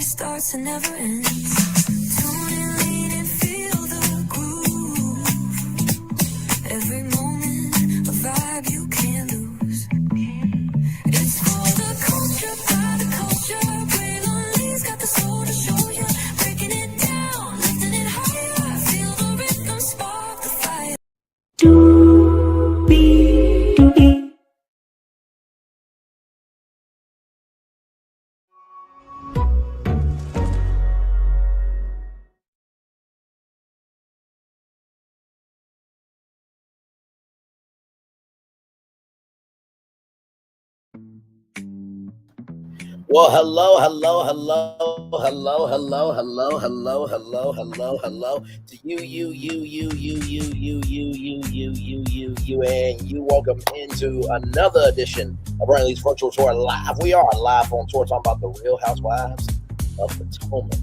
starts and never ends. Tune in, lean and feel the groove. Every moment, a vibe you can't lose. It's for the culture, by the culture. Braylon got the soul to show you. Breaking it down, lifting it higher. Feel the rhythm, spark the fire. Well, hello to you, and you. Welcome into another edition of Burnley's Virtual Tour Live. We are live on tour talking about the Real Housewives of Potomac.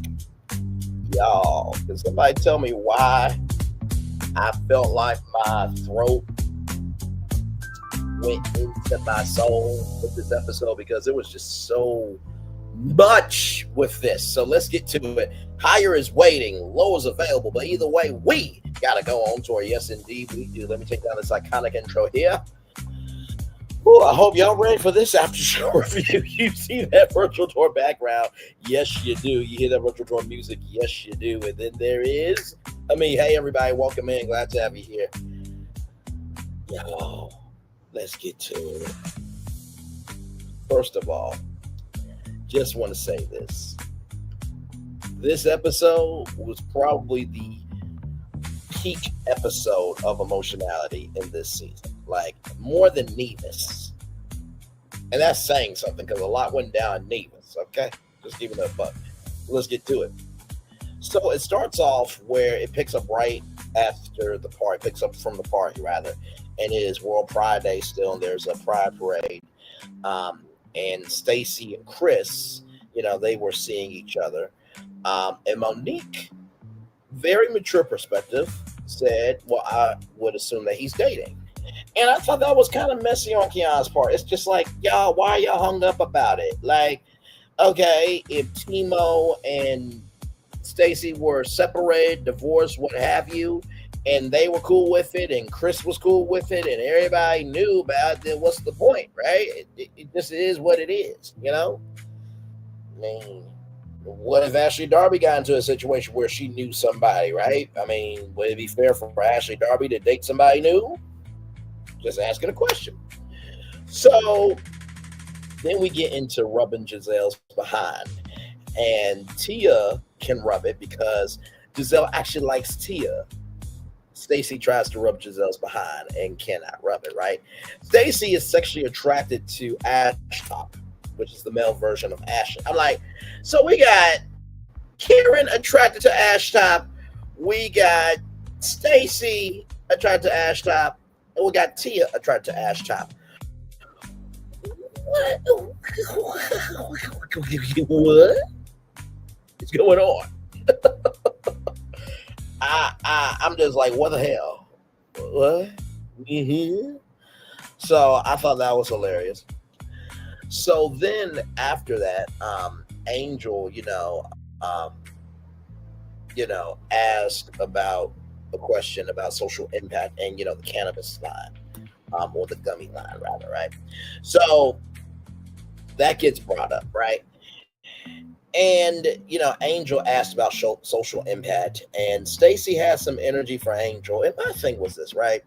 Y'all, can somebody tell me why I felt like my throat went into my soul with this episode? Because it was just so much with this. So let's get to it. Higher is waiting, low is available, but either way, we gotta go on tour. Yes, indeed, we do. Let me take down this iconic intro here. Ooh, I hope y'all ready for this after show review. You see that virtual tour background? Yes, you do. You hear that virtual tour music? Yes, you do. And then there is me. Hey, everybody, welcome in. Glad to have you here. Yo, let's get to it. First of all, just want to say this. This episode was probably the peak episode of emotionality in this season. Like, more than Nevis. And that's saying something, because a lot went down in Nevis, okay? Just giving it a buck. Let's get to it. So it starts off where it picks up right after the party, picks up from the party, rather. And it is World Pride Day still, and there's a pride parade. And Stacy and Chris, they were seeing each other. And Monique, very mature perspective, said, well, I would assume that he's dating. And I thought that was kind of messy on Keiana's part. It's just like, y'all, why are y'all hung up about it? Like, okay, if Timo and Stacy were separated, divorced, what have you, and they were cool with it, and Chris was cool with it, and everybody knew about it, then what's the point, right? It just is what it is, I mean, what if Ashley Darby got into a situation where she knew somebody, right? I mean, would it be fair for Ashley Darby to date somebody new? Just asking a question. So then we get into rubbing Gisele's behind, and Tia can rub it because Gisele actually likes Tia. Stacy tries to rub Gisele's behind and cannot rub it, right? Stacy is sexually attracted to Ashtop, which is the male version of Ashley. I'm like, so we got Karen attracted to Ashtop, we got Stacy attracted to Ashtop, and we got Tia attracted to Ashtop. What is going on? I'm just like, what the hell? What? Mm-hmm. So I thought that was hilarious. So then after that, Angel, asked about a question about social impact and, the cannabis line, or the gummy line rather, right? So that gets brought up, right? And, Angel asked about social impact, and Stacy has some energy for Angel. And my thing was this, right?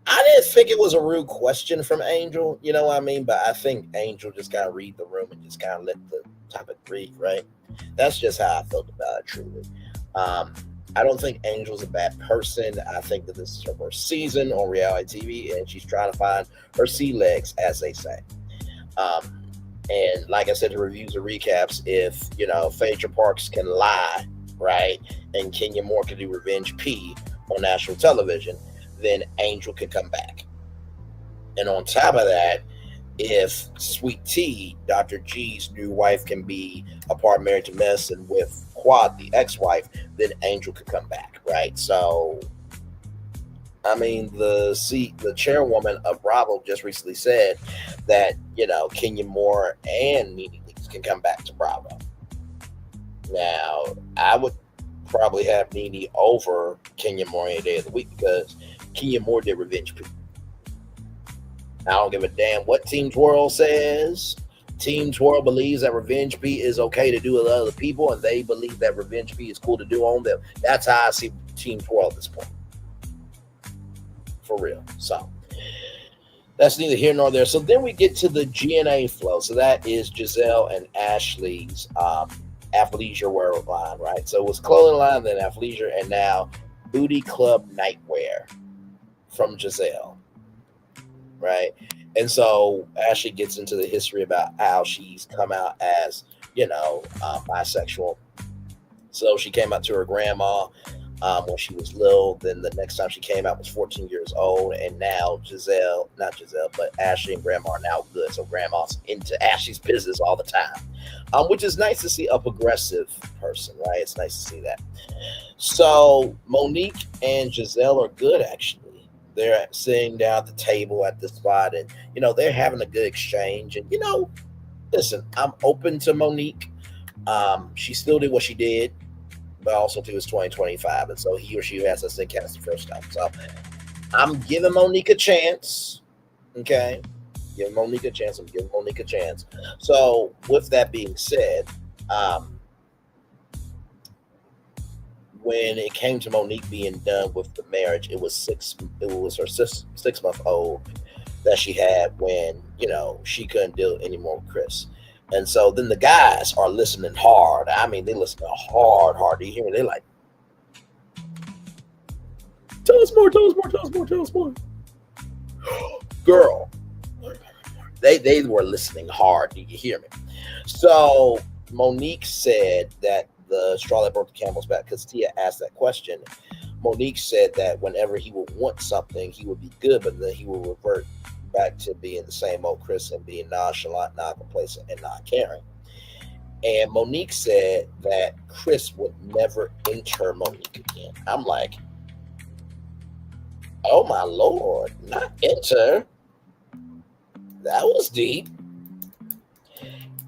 I didn't think it was a rude question from Angel, you know what I mean? But I think Angel just got to read the room and just kind of let the topic breathe, right? That's just how I felt about it, truly. I don't think Angel's a bad person. I think that this is her first season on reality TV, and she's trying to find her sea legs, as they say. And like I said, the reviews and recaps, if, Phaedra Parks can lie, right, and Kenya Moore can do Revenge P on national television, then Angel can come back. And on top of that, if Sweet Tea, Dr. G's new wife, can be a part married to medicine with Quad, the ex-wife, then Angel could come back, right? So, I mean, the chairwoman of Bravo just recently said that, Kenya Moore and Nene Leakes can come back to Bravo. Now, I would probably have Nene over Kenya Moore any day of the week because Kenya Moore did Revenge. I don't give a damn what Team Twirl says. Team Twirl believes that Revenge P is okay to do with other people, and they believe that Revenge P is cool to do on them. That's how I see Team Twirl at this point. For real. So that's neither here nor there. So then we get to the GNA flow. So that is Gisele and Ashley's athleisure wear line, right? So it was clothing line, then athleisure, and now booty club nightwear from Gisele, right? And so Ashley gets into the history about how she's come out as, bisexual. So she came out to her grandma when she was little. Then the next time she came out was 14 years old. And now not Gisele, but Ashley and grandma are now good. So grandma's into Ashley's business all the time, which is nice to see a progressive person, right? It's nice to see that. So Monique and Gisele are good, actually. They're sitting down at the table at the spot, and they're having a good exchange. And listen, I'm open to Monique. She still did what she did, but also too, it's 2025, and so he or she has to sit cast the first time. So I'm giving Monique a chance. Okay, giving Monique a chance. I'm giving Monique a chance. So with that being said, when it came to Monique being done with the marriage, it was her 6 month old that she had when she couldn't deal anymore with Chris. And so then the guys are listening hard. I mean, they listen hard. You hear me? They're like, tell us more. Girl, they were listening hard. Do you hear me? So Monique said that the straw that broke the camel's back, because Tia asked that question. Monique said that whenever he would want something, he would be good, but then he would revert back to being the same old Chris and being nonchalant, non-complacent, and not caring. And Monique said that Chris would never enter Monique again. I'm like, oh my Lord, not enter? That was deep.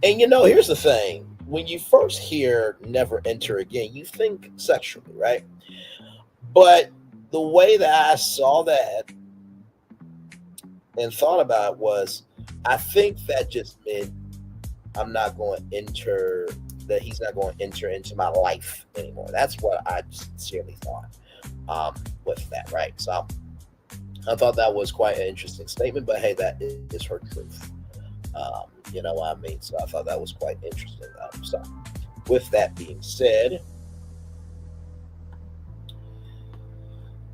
And here's the thing. When you first hear never enter again, you think sexually, right? But the way that I saw that and thought about it was, I think that just meant I'm not going to enter, that he's not going to enter into my life anymore. That's what I sincerely thought with that, right? So I thought that was quite an interesting statement, but hey, that is her truth. You know what I mean? So I thought that was quite interesting. So with that being said,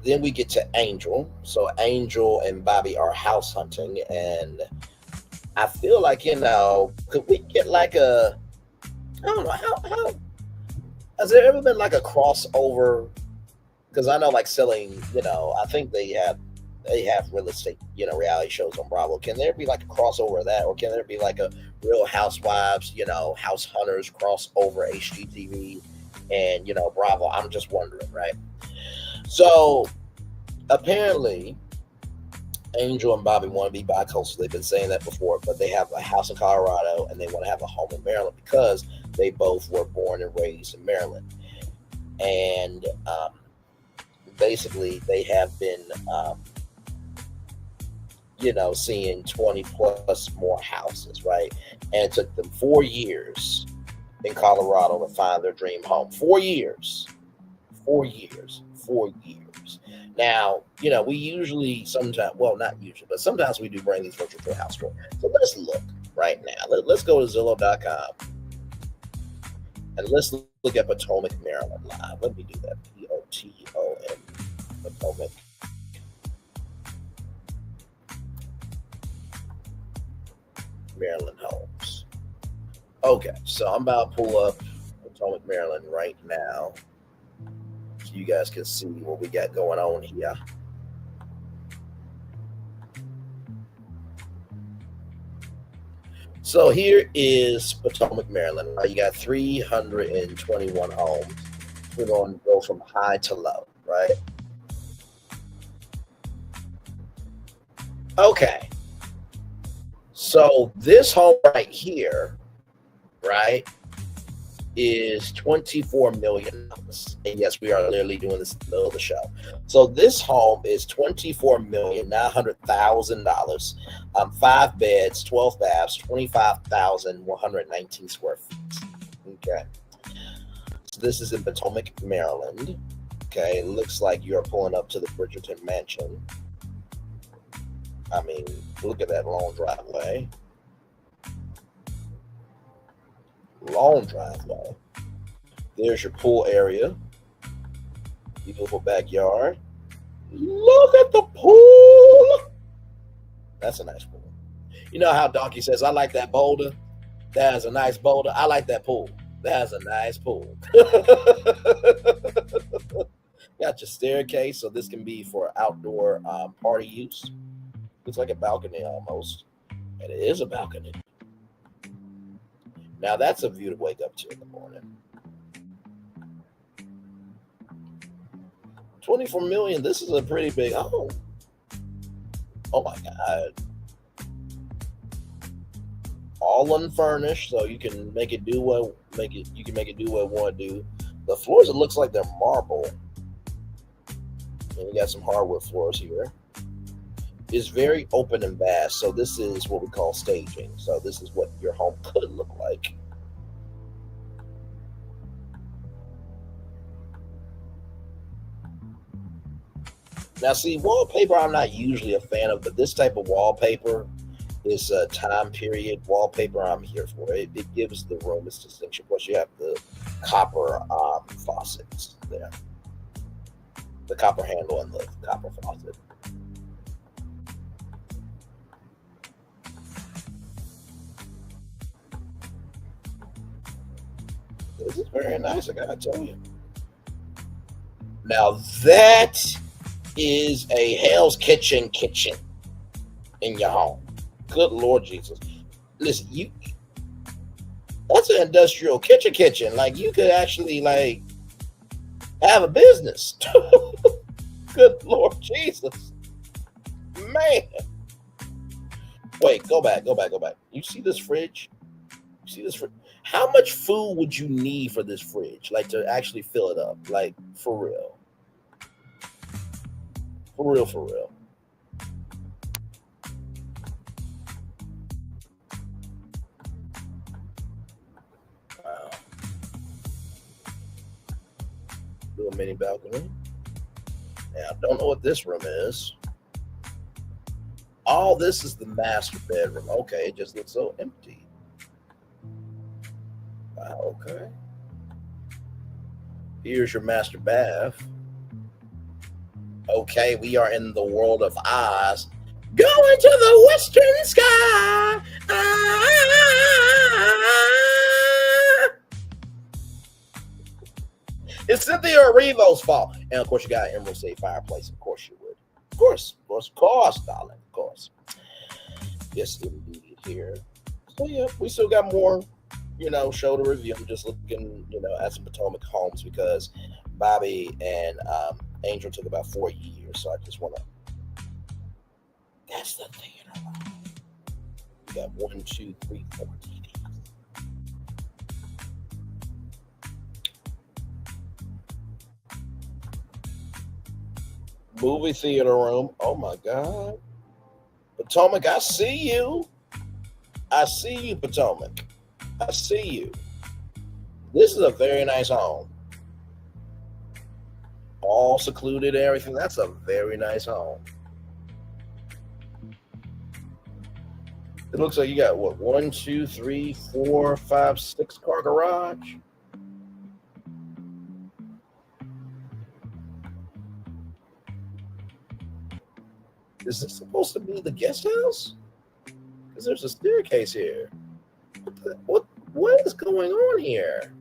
then we get to Angel. So Angel and Bobby are house hunting, and I feel like, could we get like I don't know, how has there ever been like a crossover? Because I know like selling, I think they have real estate, reality shows on Bravo. Can there be like a crossover of that, or can there be like a Real Housewives, House Hunters crossover HGTV and Bravo? I'm just wondering, right? So apparently Angel and Bobby want to be bi-coastal. They've been saying that before, but they have a house in Colorado and they want to have a home in Maryland because they both were born and raised in Maryland. And basically they have been seeing 20 plus more houses, right? And it took them 4 years in Colorado to find their dream home. 4 years. Now, we usually sometimes, well, not usually, but sometimes we do bring these virtual tour house tour. So let's look right now. Let's go to Zillow.com and let's look at Potomac, Maryland live. Let me do that. Potom, Potomac. Maryland homes. Okay, so I'm about to pull up Potomac, Maryland right now, so you guys can see what we got going on here. So here is Potomac, Maryland. You got 321 homes. We're going to go from high to low, right? Okay. So this home right here, right, is $24 million. And yes, we are literally doing this in the middle of the show. So this home is $24,900,000. 5 beds, 12 baths, 25,119 square feet. Okay. So this is in Potomac, Maryland. Okay, it looks like you're pulling up to the Bridgerton mansion. I mean, look at that long driveway. Long driveway. There's your pool area. Beautiful backyard. Look at the pool. That's a nice pool. You know how Donkey says, I like that boulder? That is a nice boulder. I like that pool. That is a nice pool. Got your staircase, so this can be for outdoor party use. Looks like a balcony almost. And it is a balcony. Now that's a view to wake up to in the morning. 24 million. This is a pretty big home. Oh my God. All unfurnished, so you can make it do what you can make it do what it want to do. The floors, it looks like they're marble. And you got some hardwood floors here. It's very open and vast, so this is what we call staging. So this is what your home could look like. Now, see, wallpaper I'm not usually a fan of, but this type of wallpaper, this time period wallpaper, I'm here for it. It gives the room its distinction. Plus, you have the copper faucets there, the copper handle and the copper faucet. This is very nice, I gotta tell you. Now that is a Hell's Kitchen in your home. Good Lord Jesus. Listen, that's an industrial kitchen. Like you could actually like have a business. Good Lord Jesus. Man. Wait, go back. You see this fridge? How much food would you need for this fridge? Like to actually fill it up? Like for real. For real. Wow. Little mini balcony. Now, I don't know what this room is. All this is the master bedroom. Okay, it just looks so empty. Wow, okay. Here's your master bath. Okay, we are in the world of Oz. Going to the western sky. It's Cynthia Erivo's fault. And of course, you got an Emerald City fireplace. Of course, you would. Of course, darling. Of course. Yes, indeed. Here. So, yeah, we still got more, show to review. I'm just looking, at some Potomac homes because Bobby and Angel took about 4 years. So I just want to. That's the theater. We got 1, 2, 3, 4 TVs. Movie theater room. Oh my God. Potomac, I see you. Potomac. I see you. This is a very nice home. All secluded, everything. That's a very nice home. It looks like you got what? 1, 2, 3, 4, 5, 6 car garage. Is this supposed to be the guest house? Because there's a staircase here. What is going on here?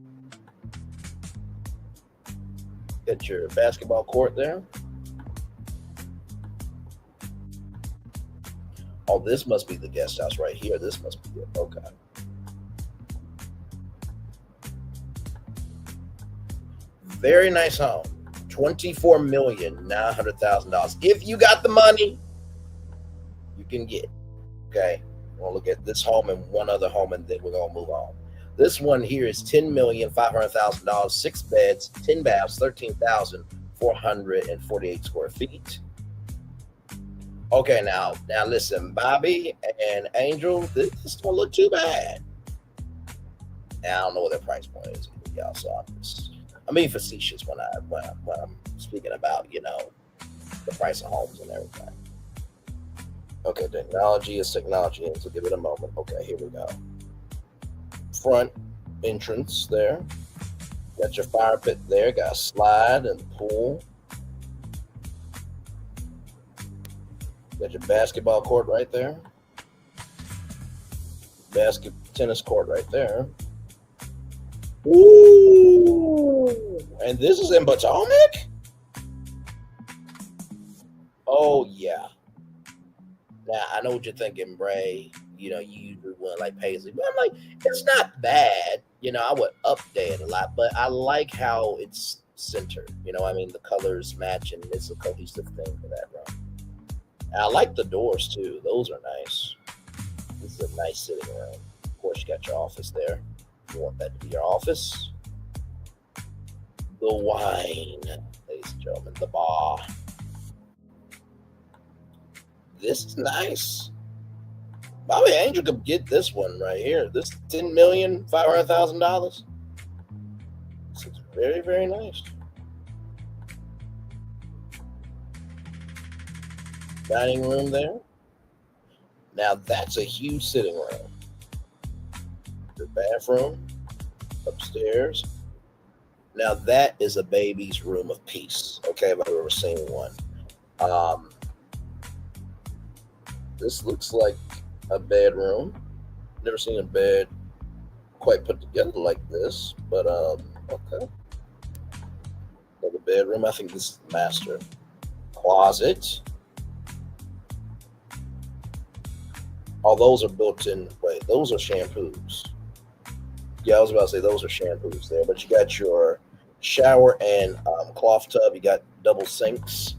Got your basketball court there. Oh, this must be the guest house right here. This must be it. Okay. Very nice home. $24,900,000. If you got the money, you can get it. Okay. We'll look at this home and one other home, and then we're gonna move on. This one here is $10,500,000, 6 beds, 10 baths, 13,448 square feet. Okay, now listen, Bobby and Angel, this don't look too bad. And I don't know what their price point is, y'all. So I'm being facetious when I'm speaking about the price of homes and everything. Okay, technology is technology, so give it a moment. Okay, here we go. Front entrance there. Got your fire pit there. Got a slide and pool. Got your basketball court right there. Tennis court right there. Ooh! And this is in Potomac? Oh, yeah. Now, I know what you're thinking, Bray. You usually want like Paisley. But I'm like, it's not bad. I would update it a lot, but I like how it's centered. I mean, the colors match and it's a cohesive thing for that room. And I like the doors, too. Those are nice. This is a nice sitting room. Of course, you got your office there. You want that to be your office. The wine, ladies and gentlemen, the bar. This is nice. Bobby Angel could get this one right here. This $10,500,000. This is very, very nice. Dining room there. Now that's a huge sitting room. The bathroom upstairs. Now that is a baby's room of peace. Okay, if I've ever seen one. This looks like a bedroom. Never seen a bed quite put together like this, but okay. Like a bedroom. I think this is the master. Closet. All those are built in. Wait, those are shampoos. Yeah, I was about to say those are shampoos there, but you got your shower and cloth tub. You got double sinks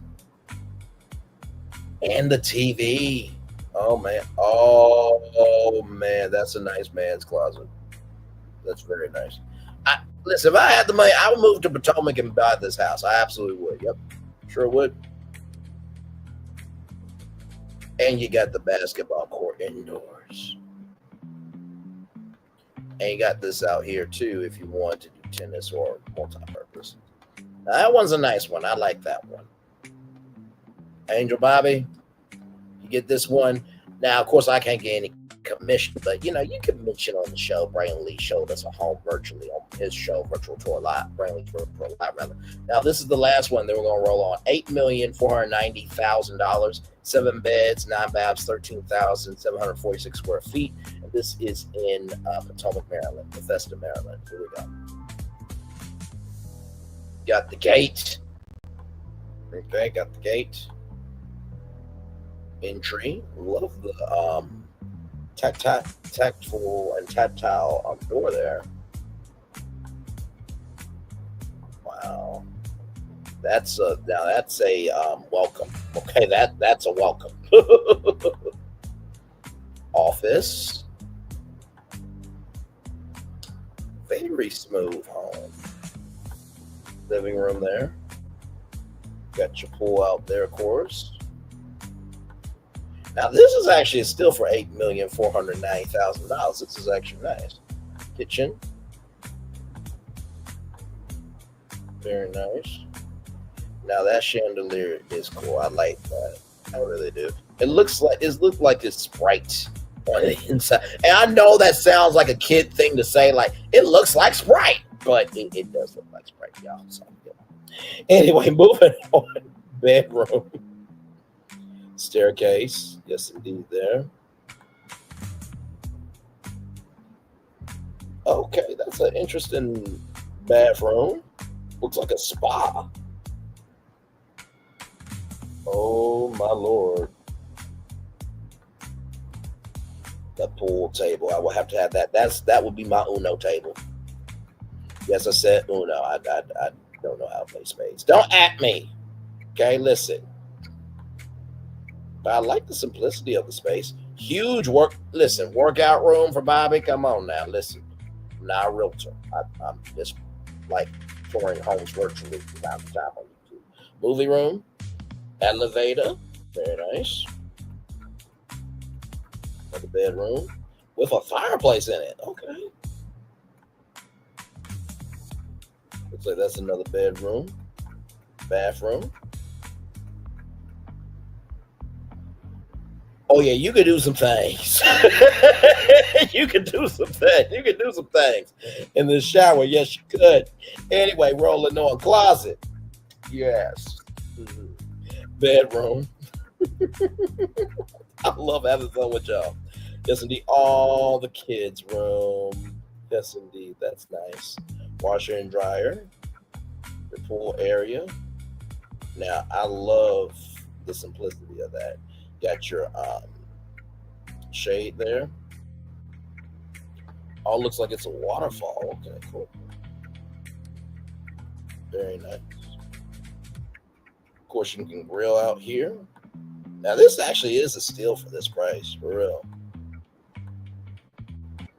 and the TV. Oh man, that's a nice man's closet. That's very nice. Listen, if I had the money, I would move to Potomac and buy this house. I absolutely would. Yep, sure would. And you got the basketball court indoors. And you got this out here too if you want to do tennis or multi-purpose. Now, that one's a nice one. I like that one. Angel Bobby, you get this one. Now, of course, I can't get any commission, but you can mention on the show. Brain Lee showed us a home virtually on his show, Virtual Tour Live. Brain Lee's Virtual Tour Live, rather. Now, this is the last one that we're going to roll on. $8,490,000, 7 beds, 9 baths, 13,746 square feet. And this is in Potomac, Maryland, Bethesda, Maryland. Here we go. Got the gate. Okay, got the gate. Entry. Love the tactile and tactile door there. Wow, that's a welcome. Okay, that's a welcome. Office. Very smooth home. Living room there. Got your pool out there, of course. Now, this is actually still for $8,490,000. This is actually nice. Kitchen. Very nice. Now, that chandelier is cool. I like that. I really do. It looks like it's Sprite on the inside. And I know that sounds like a kid thing to say, like, it looks like Sprite. But it does look like Sprite, y'all. So, yeah. Anyway, moving on. Bedroom. Staircase. Yes, indeed, there. Okay, that's an interesting bathroom. Looks like a spa. Oh, my Lord. The pool table. I will have to have that. That would be my Uno table. Yes, I said Uno. I don't know how to play spades. Don't at me. Okay, listen. But I like the simplicity of the space. Huge workout room for Bobby. Come on now, listen. I'm not a realtor. I'm just like touring homes virtually from time to time on YouTube. Movie room, elevator, very nice. Another bedroom with a fireplace in it. Okay. Looks like that's another bedroom, bathroom. Oh yeah, you could do some things. You could do some things. You could do some things in the shower. Yes, you could. Anyway, rolling on closet. Yes. Mhm. Bedroom. I love having fun with y'all. Yes, indeed. All the kids' room. Yes, indeed. That's nice. Washer and dryer. The pool area. Now, I love the simplicity of that. Got your shade there. Oh, looks like it's a waterfall. Okay, cool. Very nice. Of course, you can grill out here. Now, this actually is a steal for this price, for real.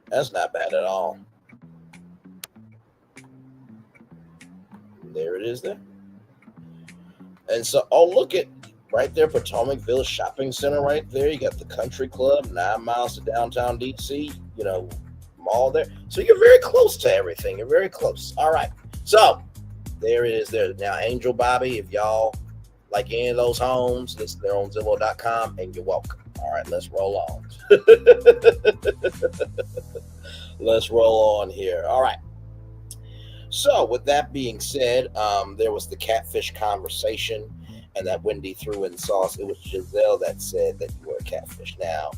That's not bad at all. There it is there. And so, oh, look at right there, Potomacville Shopping Center right there. You got the Country Club, 9 miles to downtown DC, mall there. So you're very close to everything. You're very close. All right. So there it is there. Now, Angel Bobby, if y'all like any of those homes, listen, they're on Zillow.com and you're welcome. All right, let's roll on. Let's roll on here. All right. So with that being said, there was the catfish conversation and that Wendy threw in sauce. It was Gisele that said that you were a catfish. Now,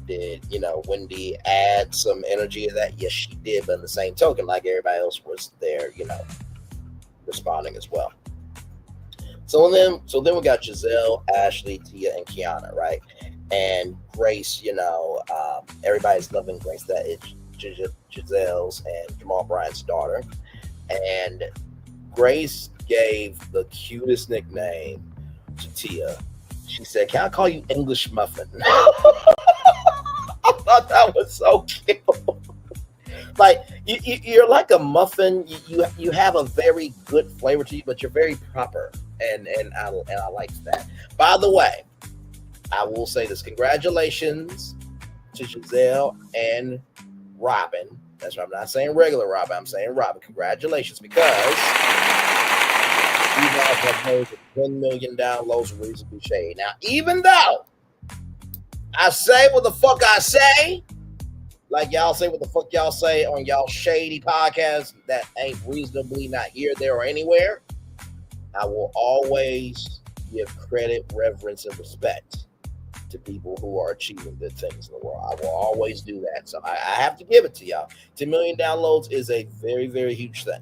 did Wendy add some energy to that? Yes, she did. But in the same token, like everybody else was there, responding as well. So then we got Gisele, Ashley, Tia, and Keiana, right? And Grace, everybody's loving Grace. That is Gisele's and Jamal Bryant's daughter. And Grace gave the cutest nickname to Tia. She said, "Can I call you English Muffin?" I thought that was so cute. Like you're like a muffin. You have a very good flavor to you, but you're very proper, and I like that. By the way, I will say this: congratulations to Gisele and Robin. That's right. I'm not saying regular Robin. I'm saying Robin. Congratulations, because you guys have over 10 million downloads of Reasonably Shady. Now, even though I say what the fuck I say, like y'all say what the fuck y'all say on y'all shady podcast that ain't reasonably not here, there, or anywhere, I will always give credit, reverence, and respect to people who are achieving good things in the world. I will always do that. So I have to give it to y'all. 10 million downloads is a very, very huge thing.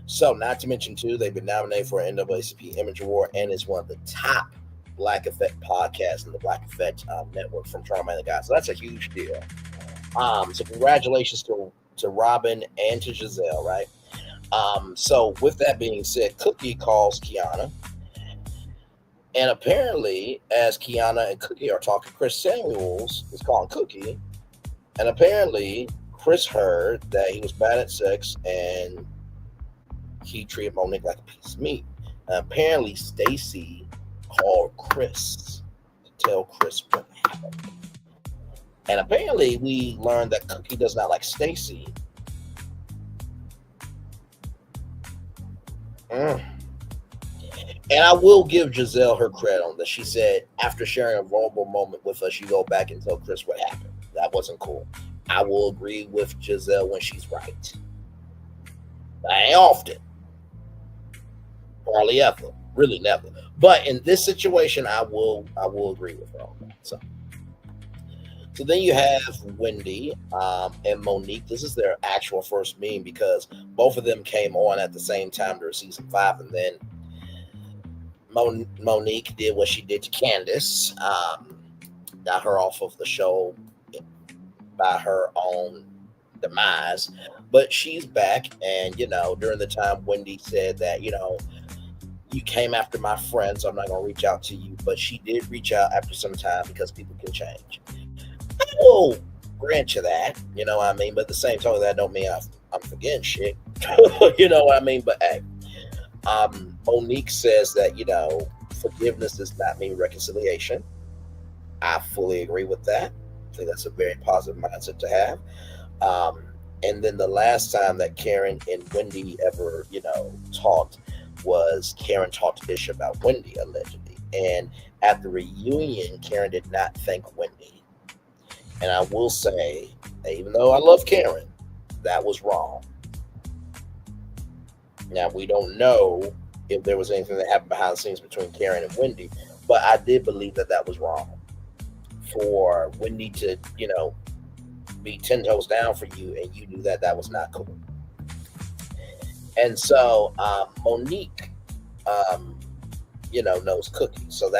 So not to mention, too, they've been nominated for an NAACP Image Award and is one of the top Black Effect podcasts in the Black Effect network from Charlamagne the God. So that's a huge deal. So congratulations to Robin and to Gisele, right? So with that being said, Cookie calls Keiana. And apparently, as Keiana and Cookie are talking, Chris Samuels is calling Cookie. And apparently, Chris heard that he was bad at sex and he treated Monique like a piece of meat. And apparently, Stacy called Chris to tell Chris what happened. And apparently, we learned that Cookie does not like Stacy. And I will give Gisele her credit on this. She said, after sharing a vulnerable moment with us, you go back and tell Chris what happened. That wasn't cool. I will agree with Gisele when she's right. That ain't often. Hardly ever. Really never. But in this situation, I will agree with her on that. So then you have Wendy and Monique. This is their actual first meeting because both of them came on at the same time during season 5, and then Monique did what she did to Candace, got her off of the show by her own demise. But she's back, and during the time Wendy said that you came after my friend, so I'm not gonna reach out to you. But she did reach out after some time because people can change. grant you that, you know what I mean? But at the same time, that don't mean I'm forgetting shit. You know what I mean? But hey, Monique says that, forgiveness does not mean reconciliation. I fully agree with that. I think that's a very positive mindset to have. Um, and then the last time that Karen and Wendy ever, talked was Karen talked to Ish about Wendy allegedly. And at the reunion, Karen did not thank Wendy. And I will say, even though I love Karen, that was wrong. Now we don't know if there was anything that happened behind the scenes between Karen and Wendy, but I did believe that that was wrong for Wendy to, be 10 toes down for you, and you knew that that was not cool. And so Monique, um, knows Cookie. So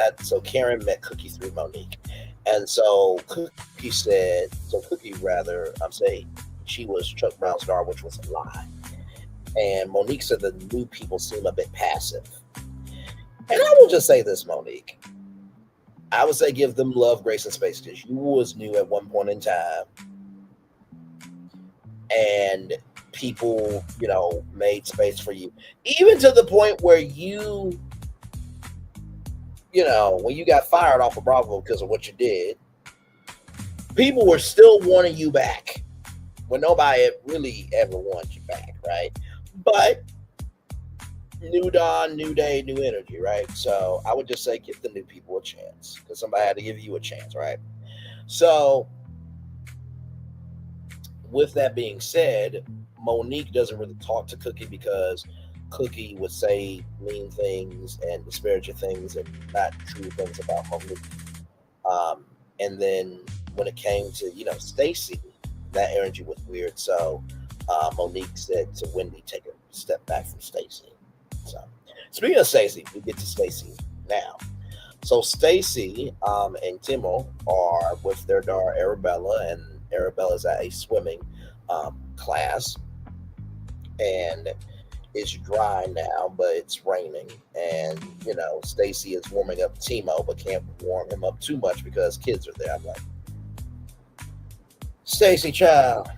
Karen met Cookie through Monique, and Cookie rather, I'm saying she was Chuck Brown's daughter, which was a lie. And Monique said the new people seem a bit passive. And I will just say this, Monique. I would say give them love, grace, and space because you was new at one point in time, and people, made space for you, even to the point where when you got fired off of Bravo because of what you did, people were still wanting you back when nobody really ever wanted you back, right? But new dawn, new day, new energy, right? So I would just say give the new people a chance because somebody had to give you a chance, right? So with that being said, Monique doesn't really talk to Cookie because Cookie would say mean things and disparaging things and not true things about Monique. And then when it came to Stacy, that energy was weird. So Monique said to Wendy, take a step back from Stacy. So speaking of Stacy, we get to Stacy now. So Stacy and Timo are with their daughter Arabella, and Arabella's at a swimming class, and it's dry now, but it's raining. And Stacy is warming up Timo, but can't warm him up too much because kids are there. I'm like, Stacy, child,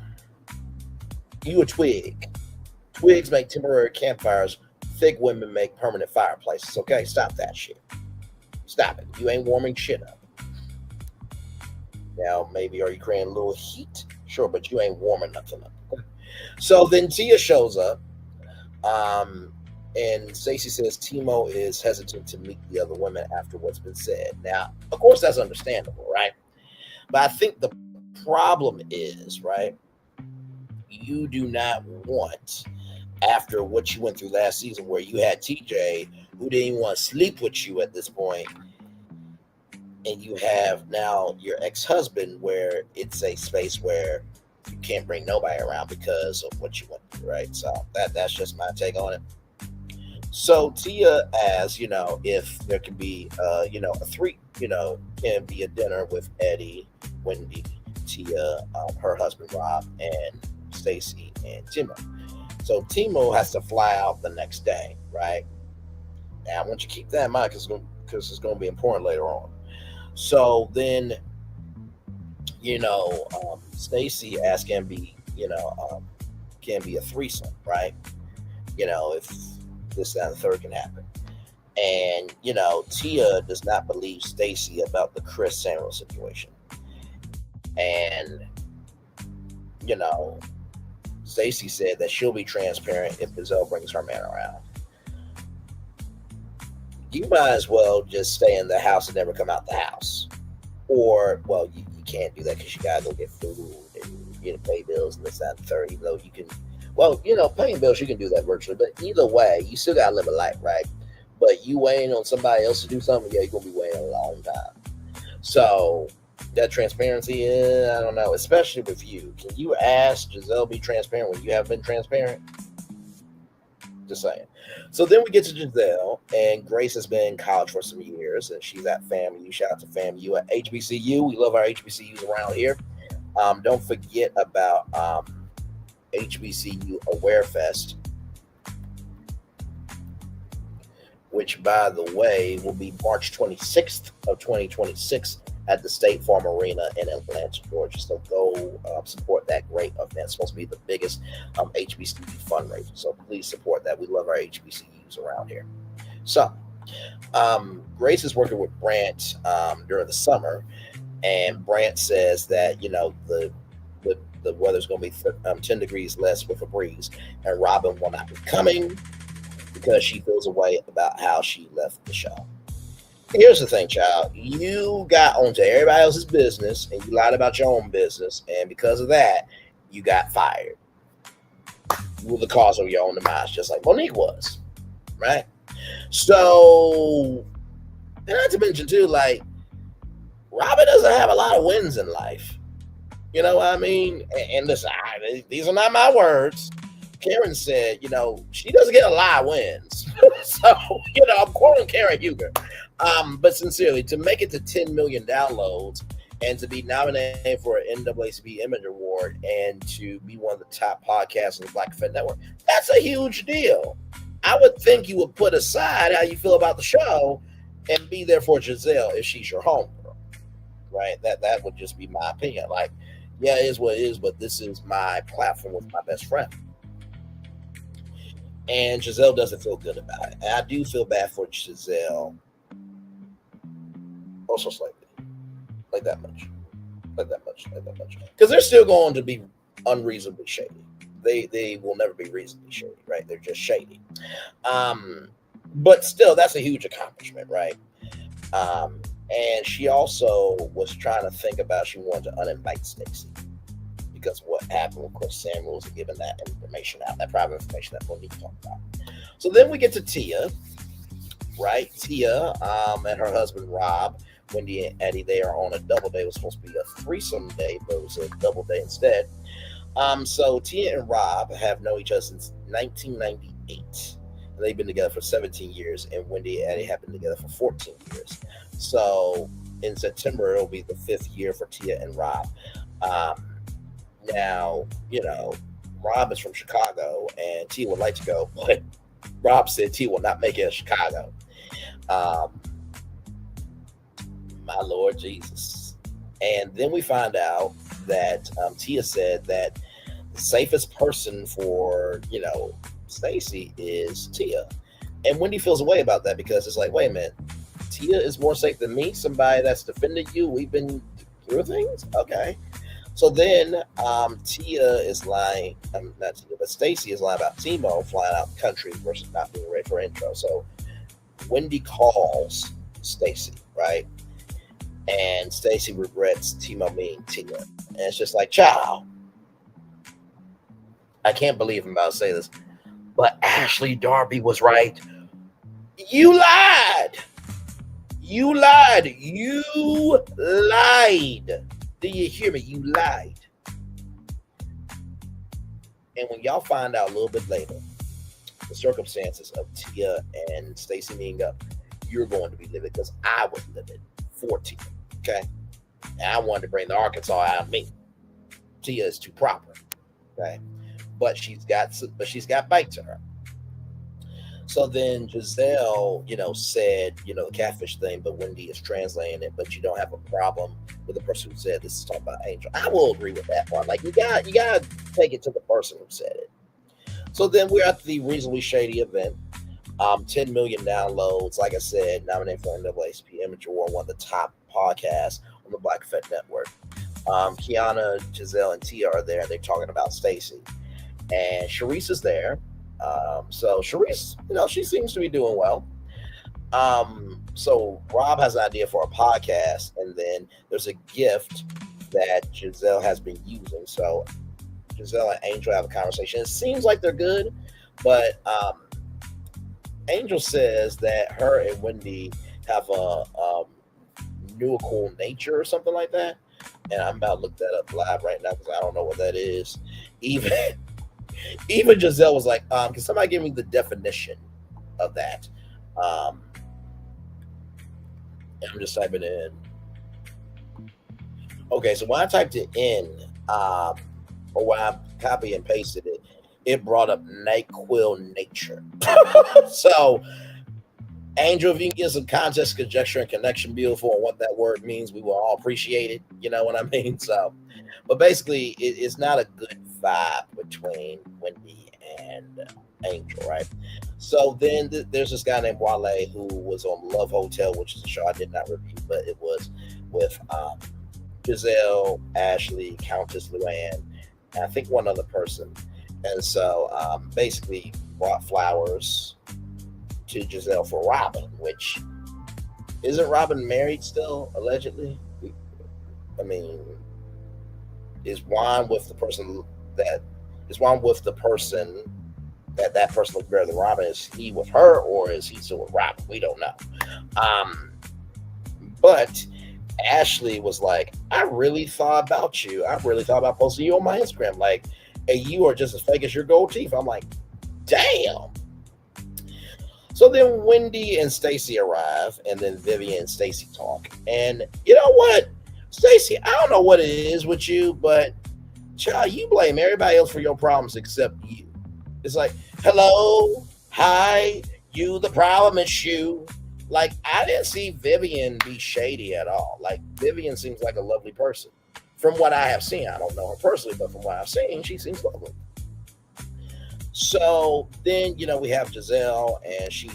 you a twig. Twigs make temporary campfires. Thick women make permanent fireplaces. Okay, stop that shit. Stop it. You ain't warming shit up. Now, maybe are you creating a little heat? Sure, but you ain't warming nothing up. So then Tia shows up, and Stacey says Timo is hesitant to meet the other women after what's been said. Now, of course, that's understandable, right? But I think the problem is, right, you do not want, after what you went through last season where you had TJ who didn't even want to sleep with you at this point, and you have now your ex-husband where it's a space where you can't bring nobody around because of what you went through, right? So that's just my take on it. So Tia asks, if there can be, a three, can be a dinner with Eddie, Wendy, Tia, her husband Rob, and Stacy and Timo. So Timo has to fly out the next day, right? Now I want you to keep that in mind because it's going to be important later on. So then, Stacy asked can be a threesome, right? If this, that, and the third can happen. And, Tia does not believe Stacy about the Chris Samuel situation. And, Stacy said that she'll be transparent if Gisele brings her man around. You might as well just stay in the house and never come out the house. Or, well, you can't do that because you got to go get food and pay bills and this, that, and the third. Even though you can, paying bills, you can do that virtually. But either way, you still got to live a life, right? But you waiting on somebody else to do something, you're going to be waiting a long time. So that transparency, I don't know, especially with you. Can you ask Gisele be transparent when you have been transparent? Just saying. So then we get to Gisele, and Grace has been in college for some years, and she's at FAMU. Shout out to FAMU at HBCU. We love our HBCUs around here. Don't forget about HBCU Aware Fest, which, by the way, will be March 26th of 2026 at the State Farm Arena in Atlanta, Georgia. So go support that great event. It's supposed to be the biggest HBCU fundraiser. So please support that. We love our HBCUs around here. So Grace is working with Brant during the summer, and Brant says that the weather's going to be 10 degrees less with a breeze, and Robin will not be coming because she feels a way about how she left the show. Here's the thing, child. You got onto everybody else's business and you lied about your own business, and because of that, you got fired. You were the cause of your own demise, just like Monique was, right? So, and not to mention too, like, Robin doesn't have a lot of wins in life. You know what I mean? And listen, these are not my words. Karen said, she doesn't get a lot of wins. So, I'm quoting Karen Huger. But sincerely, to make it to 10 million downloads and to be nominated for an NAACP Image Award and to be one of the top podcasts on the Black Effect Network, that's a huge deal. I would think you would put aside how you feel about the show and be there for Gisele if she's your homegirl, right? That would just be my opinion. Like, yeah, it is what it is, but this is my platform with my best friend. And Gisele doesn't feel good about it. And I do feel bad for Gisele. Also slightly. Like that much. Because they're still going to be unreasonably shady. They will never be reasonably shady, right? They're just shady. But still, that's a huge accomplishment, right? And she also was trying to think about, she wanted to uninvite Stacy because of what happened with Chris Samuels and giving that information out, that private information that Monique talked about. So then we get to Tia, right? Tia and her husband Rob, Wendy and Eddie, they are on a double day. It was supposed to be a threesome day, but it was a double day instead. So Tia and Rob have known each other since 1998. And they've been together for 17 years, and Wendy and Eddie have been together for 14 years. So in September, it'll be the 5th year for Tia and Rob. Now, Rob is from Chicago, and Tia would like to go, but Rob said Tia will not make it in Chicago. My Lord Jesus. And then we find out that Tia said that the safest person for, Stacy is Tia. And Wendy feels a way about that because it's like, wait a minute, Tia is more safe than me, somebody that's defended you. We've been through things? Okay. So then Tia is lying, not Tia, but Stacy is lying about Timo flying out the country versus not being ready for intro. So Wendy calls Stacy, right? And Stacy regrets Timo being Tia. And it's just like, child, I can't believe I'm about to say this, but Ashley Darby was right. You lied. You lied. You lied. Do you hear me? You lied. And when y'all find out a little bit later, the circumstances of Tia and Stacy meeting up, you're going to be livid because I was livid for Tia. Okay? And I wanted to bring the Arkansas out of me. Tia is too proper. Okay? But she's got bite to her. So then Gisele, said, the catfish thing, but Wendy is translating it, but you don't have a problem with the person who said this is talking about Angel. I will agree with that part. Like, you gotta take it to the person who said it. So then we're at the Reasonably Shady event. 10 million downloads, like I said, nominated for NAACP Image Award, one of the top podcasts on the Black Effect Network. Keiana, Gisele, and Tia are there. They're talking about Stacy. And Sharice is there. So Sharice, she seems to be doing well. So Rob has an idea for a podcast, and then there's a gift that Gisele has been using. So Gisele and Angel have a conversation. It seems like they're good, but Angel says that her and Wendy have a cool nature or something like that. And I'm about to look that up live right now because I don't know what that is. Even Gisele was like, can somebody give me the definition of that? And I'm just typing it in. Okay, so when I typed it in, or when I copy and pasted it, it brought up NyQuil nature. So Angel, if you can give some context, conjecture, and connection, beautiful, on what that word means, we will all appreciate it. You know what I mean? So, but basically, it's not a good vibe between Wendy and Angel, right? So then there's this guy named Wale who was on Love Hotel, which is a show I did not review, but it was with Gisele, Ashley, Countess Luann, and I think one other person. And so basically brought flowers to Gisele for Robin, which isn't Robin married still, allegedly? I mean, is Juan with the person that is Juan with the person that person looks better than Robin? Is he with her or is he still with Robin? We don't know. But Ashley was like, I really thought about you. I really thought about posting you on my Instagram. Like, hey, you are just as fake as your gold teeth. I'm like, damn. So then Wendy and Stacy arrive, and then Vivian and Stacy talk. And you know what, Stacy, I don't know what it is with you, but child, you blame everybody else for your problems except you. It's like, hello, hi, you, the problem is you. Like, I didn't see Vivian be shady at all. Like, Vivian seems like a lovely person. From what I have seen, I don't know her personally, but from what I've seen, she seems lovely. So then, we have Gisele, and she's,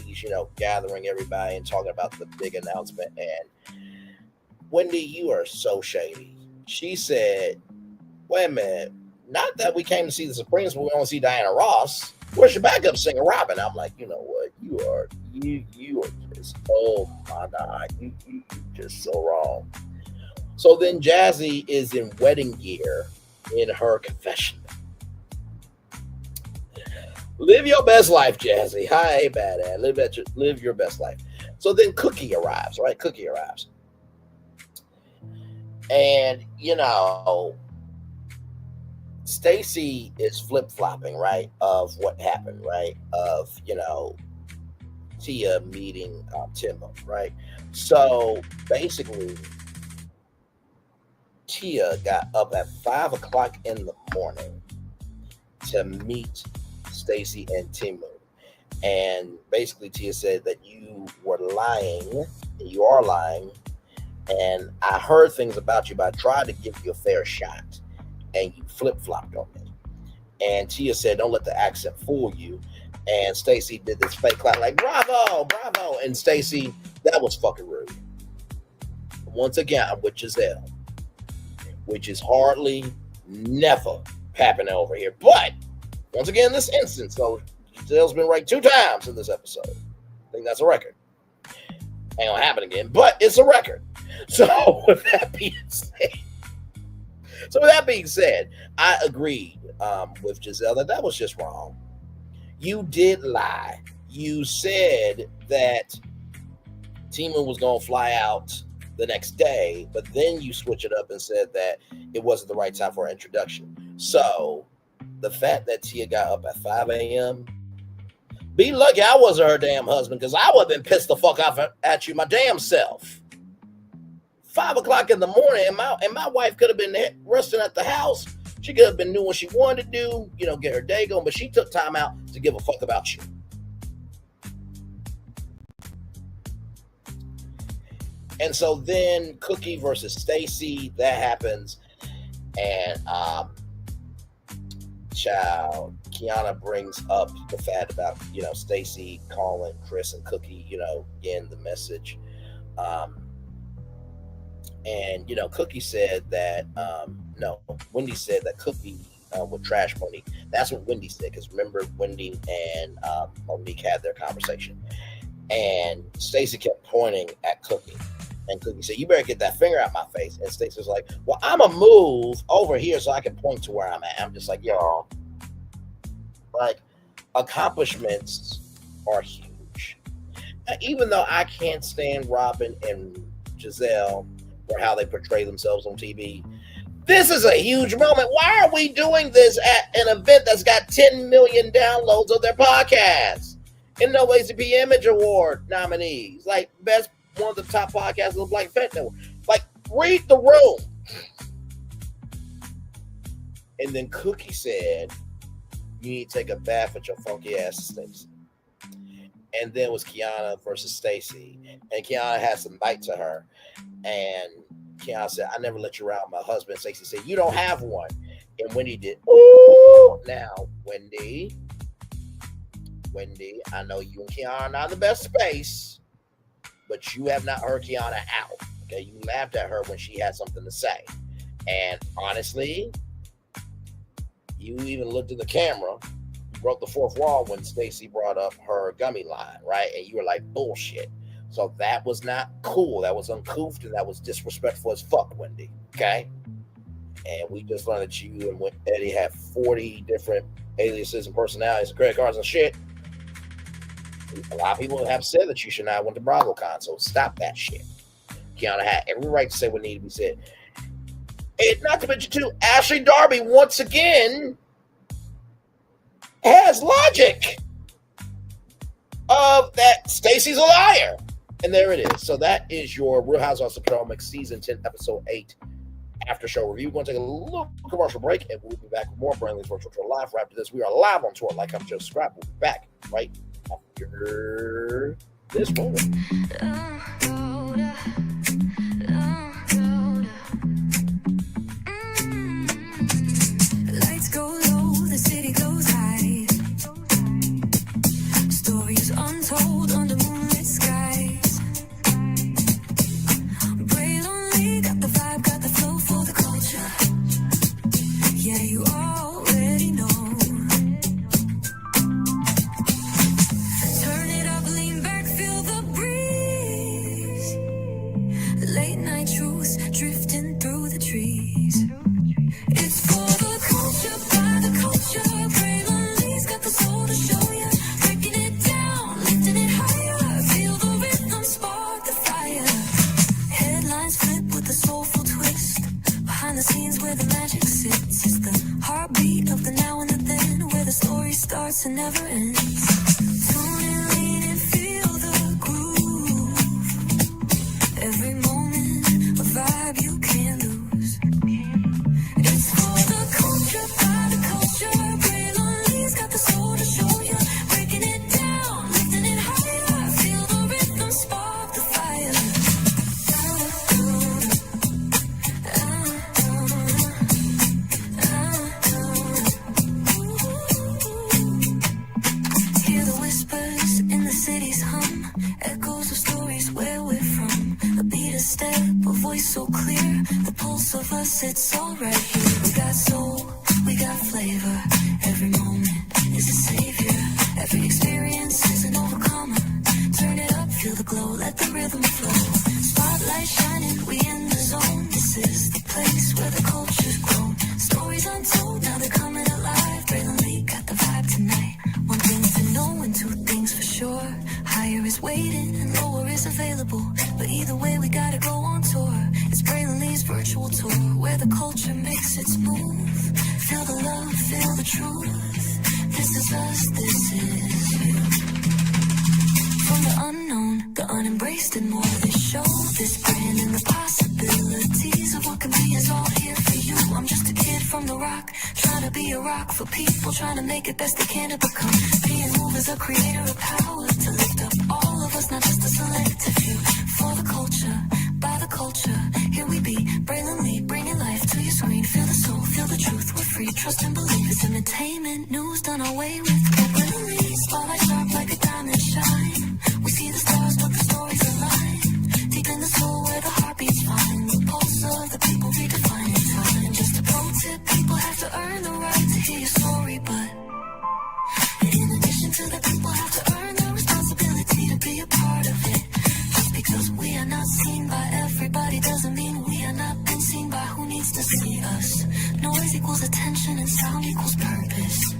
gathering everybody and talking about the big announcement. And Wendy, you are so shady. She said, wait a minute, not that we came to see the Supremes, but we want to see Diana Ross. Where's your backup singer, Robin? I'm like, you know what? You are just, oh my God, you just so wrong. So then Jazzy is in wedding gear in her confession. Live your best life, Jazzy. Hi, badass. Live your best life. So then Cookie arrives, right? Cookie arrives. And, Stacy is flip-flopping, right, of what happened, right, of, Tia meeting Timo, right? So basically, Tia got up at 5 o'clock in the morning to meet Stacy and Timo. And basically Tia said that you were lying, and you are lying, and I heard things about you, but I tried to give you a fair shot, and you flip-flopped on me. And Tia said, don't let the accent fool you. And Stacy did this fake clap, like, bravo, bravo. And Stacy, that was fucking rude. Once again, I'm with Gisele, which is hardly never happening over here. But once again, in this instance, so Gisele's been right 2 times in this episode. I think that's a record. Ain't gonna happen again, but it's a record. So with that being said, I agreed with Gisele that was just wrong. You did lie. You said that Timo was gonna fly out the next day, but then you switch it up and said that it wasn't the right time for an introduction. So the fact that Tia got up at 5 a.m., be lucky I wasn't her damn husband, because I would have been pissed the fuck off at you my damn self. 5 o'clock in the morning, and my wife could have been resting at the house. She could have been doing what she wanted to do, get her day going, but she took time out to give a fuck about you. And so then Cookie versus Stacy, that happens. And Keiana brings up the fact about, Stacy calling Chris and Cookie, getting the message. And, Cookie said that, Wendy said that Cookie would trash Monique. That's what Wendy said, because remember, Wendy and Monique had their conversation. And Stacy kept pointing at Cookie. And Cookie said, you better get that finger out my face. And Stacy was like, well, I'm going to move over here so I can point to where I'm at. I'm just like, y'all, like, accomplishments are huge. Now, even though I can't stand Robin and Gisele for how they portray themselves on TV, this is a huge moment. Why are we doing this at an event that's got 10 million downloads of their podcast? And no ACP Image Award nominees, like best one of the top podcasts of the Black Fat Network. Like, read the room. And then Cookie said, you need to take a bath with your funky ass, Stacy. and then it was Keiana versus Stacy, and Keiana had some bite to her, and Keiana said, "I never let you around my husband." Stacy said, "You don't have one," and Wendy did. Ooh, now Wendy, I know you and Keiana are not in the best space, but you have not heard Keiana out. Okay, you laughed at her when she had something to say, and honestly, you even looked in the camera. Broke the fourth wall when Stacy brought up her gummy line, right? And you were like, bullshit. So that was not cool. That was uncouth, and that was disrespectful as fuck, Wendy. Okay? And we just learned that you and Eddie have 40 different aliases and personalities and credit cards and shit. A lot of people have said that you should not have went to BravoCon, so stop that shit. Keiana had every right to say what needed to be said. And not to mention, too, Ashley Darby, once again, has logic of that Stacy's a liar. And there it is. So that is your Real Housewives of Potomac Season 10, Episode 8 after show review. We're going to take a little commercial break, and we'll be back with more Brandley's Virtual Tour Live. After this, we are live on tour. Like I'm just scrapped. We'll be back right after this moment. Lights go low, the city goes high. Stories untold under moonlit skies. Braille only got the vibe, got the flow for the culture. Yeah, you already know. Turn it up, lean back, feel the breeze. Late night truths drifting through the trees. It's for the culture, by the culture. Braille only's got the soul to show ya. Breaking it down, lifting it higher. Feel the rhythm, spark the fire. Headlines flip with a soulful twist. Behind the scenes where the magic sits. It's the heartbeat of the now and the then, where the story starts and never ends. Tune in, lean and feel the groove. Every moment, a vibe you can't lose. It's for the culture, by the culture. Braille only's got the soul to show ya. Breaking it down, lifting it higher. Feel the rhythm, spark the fire. Hear the whispers in the city's hum. Echoes of stories where we're from. A beat, a step, a voice so clear. The pulse of us, it's all right here. We got soul, we got flavor. Every moment is a savior. Every experience is an overcomer. Turn it up, feel the glow, let the rhythm flow. Spotlight shining, we in the zone. This is the place where the culture's grown. Stories untold, now they're coming alive. Braylon Lee got the vibe tonight. One thing to know and two things for sure. Higher is waiting and lower is available. But either way, we gotta go on tour. It's Braylon Lee's virtual tour, where the culture makes its move. Feel the love, feel the truth. This is us, this is you. From the unknown, the unembraced and more. This show, this brand, and the possibilities of what can be is all here for you. I'm just a kid from the rock, trying to be a rock for people, trying to make it best they can to become. Being moved as a creator of power to lift up all of us, not just a selective few. For the culture, by the culture, here we be. Braylon Lee, bringing life to your screen. Feel the soul, feel the truth, we're free. Trust and believe it's entertainment, news done our way with. Braylon Lee, spotlight sharp like a diamond shine. We see the stars, but the stories align. Deep in the soul where the heartbeats find. The pulse of the people redefining time. Just a pro tip, people have to earn the right to hear your story, but in addition to that, people have to earn the responsibility to be a part of it. Just because we are not seen by everybody doesn't mean we are not been seen by who needs to see us. Noise equals attention and sound equals purpose.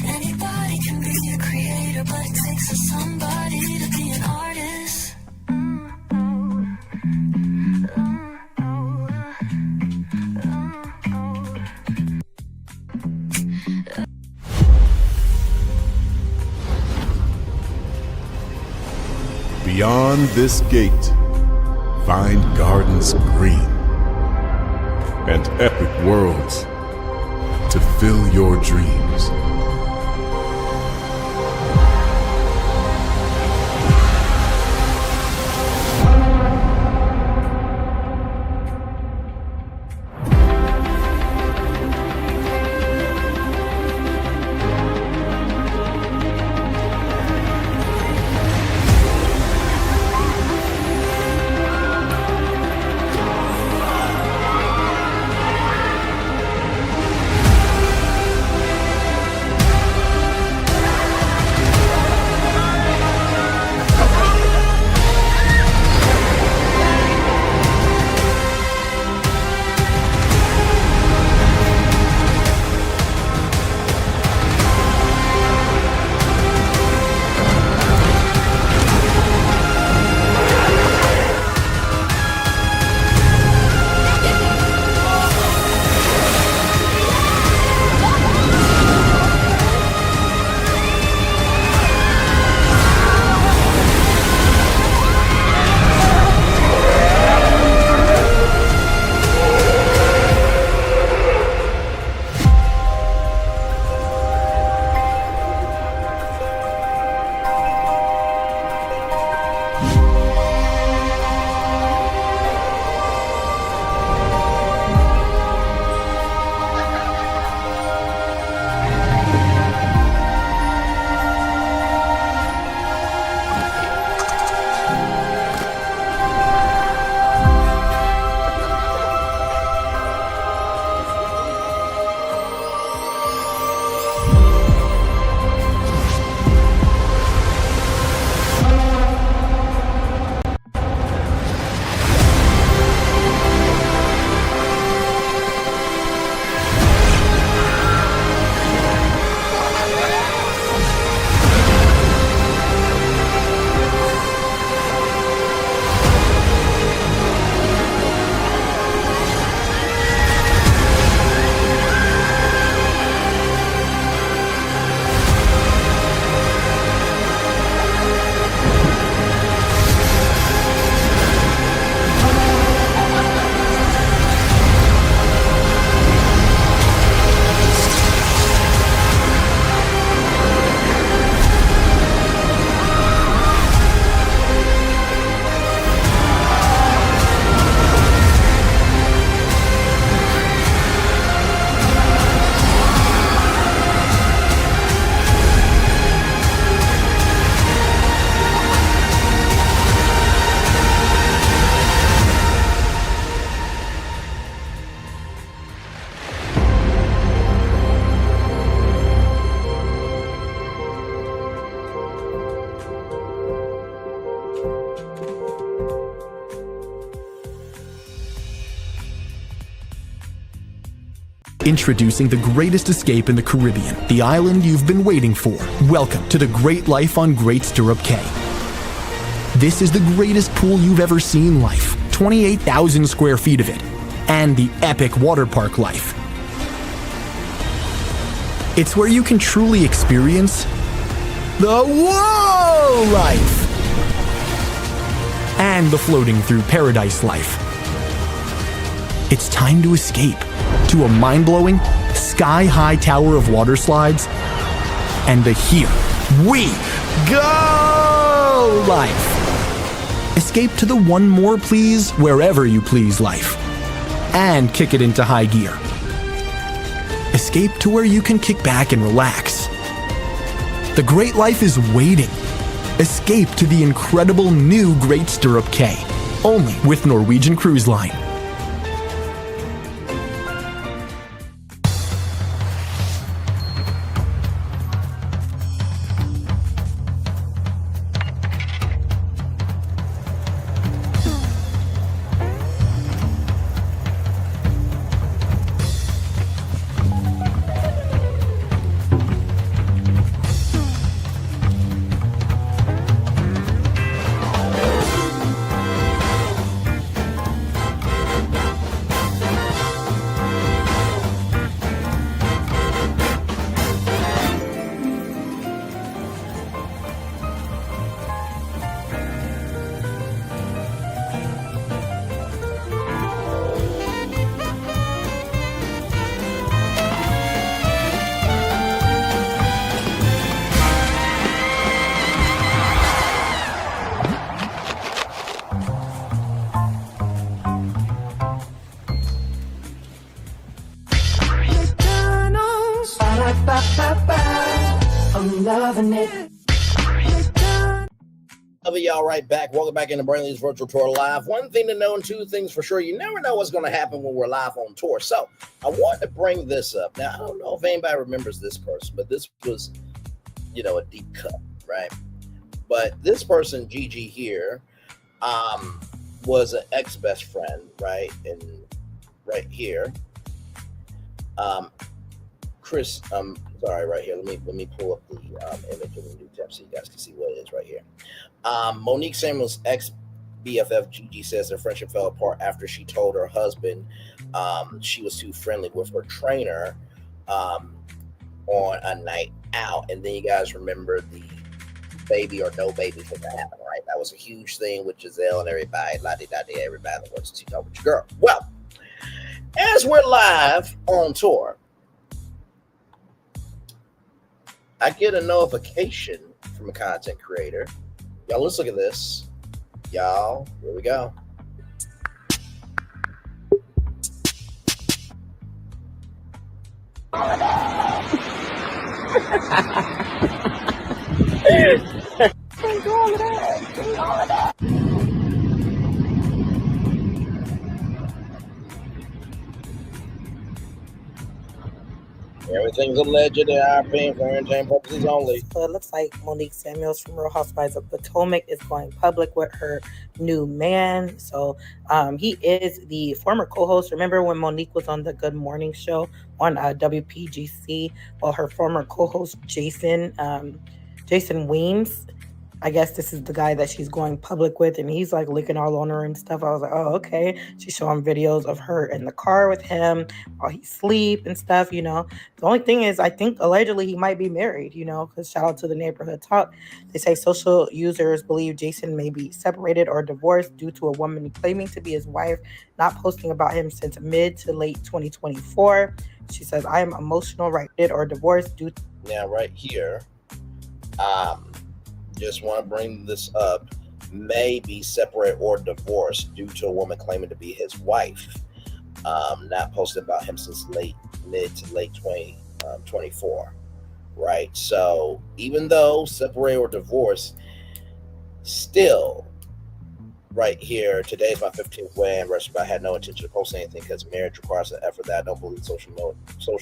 Anybody can be a creator, but it takes a somebody to be an artist. Beyond this gate, find gardens green and epic worlds to fill your dreams. Introducing the greatest escape in the Caribbean, the island you've been waiting for. Welcome to the Great Life on Great Stirrup Cay. This is the greatest pool you've ever seen life, 28,000 square feet of it, and the epic water park life. It's where you can truly experience the whoa life and the floating through paradise life. It's time to escape to a mind-blowing, sky-high tower of water slides and the Here We Go life. Escape to the one more please wherever you please life and kick it into high gear. Escape to where you can kick back and relax. The great life is waiting. Escape to the incredible new Great Stirrup Cay, only with Norwegian Cruise Line. I'm loving it. Love y'all right back. Welcome back into Brainley's Virtual Tour Live. One thing to know and two things for sure. You never know what's going to happen when we're live on tour. So I wanted to bring this up. Now, I don't know if anybody remembers this person, but this was, a deep cut, right? But this person, Gigi here, was an ex-best friend, right? And right here. Chris, sorry, right here. Let me pull up the image of the new tab so you guys can see what it is right here. Monique Samuel's ex-BFF Gigi says their friendship fell apart after she told her husband she was too friendly with her trainer on a night out. And then you guys remember the baby or no baby thing that happened, right? That was a huge thing with Gisele and everybody, la-di-da-di, everybody that wants to talk with your girl. Well, as we're live on tour, I get a notification from a content creator. Y'all, let's look at this. Y'all, here we go. Everything's alleged in our opinion for entertainment purposes only. So it looks like Monique Samuels from Real Housewives of Potomac is going public with her new man. So he is the former co-host. Remember when Monique was on the Good Morning Show on WPGC? Well, her former co-host Jason Weems, I guess this is the guy that she's going public with, and he's like licking all on her and stuff. I was like, oh, okay. She's showing videos of her in the car with him while he sleep and stuff, The only thing is, I think allegedly he might be married, because shout out to the neighborhood talk. They say social users believe Jason may be separated or divorced due to a woman claiming to be his wife, not posting about him since mid to late 2024. She says, I am emotional, right, or divorced due to... Now, right here, just want to bring this up, may be separate or divorced due to a woman claiming to be his wife, not posted about him since mid to late 2024, right? So even though separate or divorced, still right here, today is my 15th wedding anniversary, but I had no intention to post anything because marriage requires an effort that I don't believe social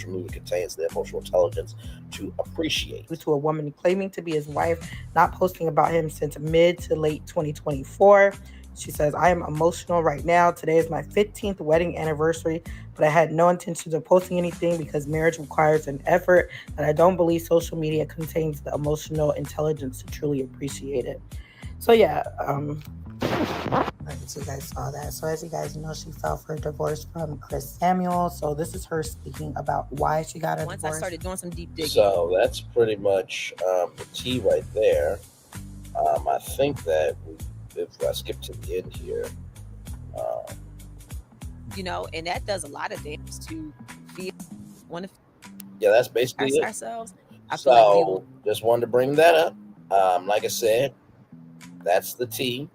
media contains the emotional intelligence to appreciate. Due to a woman claiming to be his wife, not posting about him since mid to late 2024. She says, I am emotional right now. Today is my 15th wedding anniversary, but I had no intention of posting anything because marriage requires an effort, and I don't believe social media contains the emotional intelligence to truly appreciate it. So yeah, I guess you guys saw that. So as you guys know, she filed for a divorce from Chris Samuel. So this is her speaking about why she got a divorce. Once I started doing some deep digging. So that's pretty much the tea right there. I think that if I skip to the end here, and that does a lot of damage to feel want to yeah, that's basically it. ourselves. I So feel like just wanted to bring that up. Like I said, that's the tea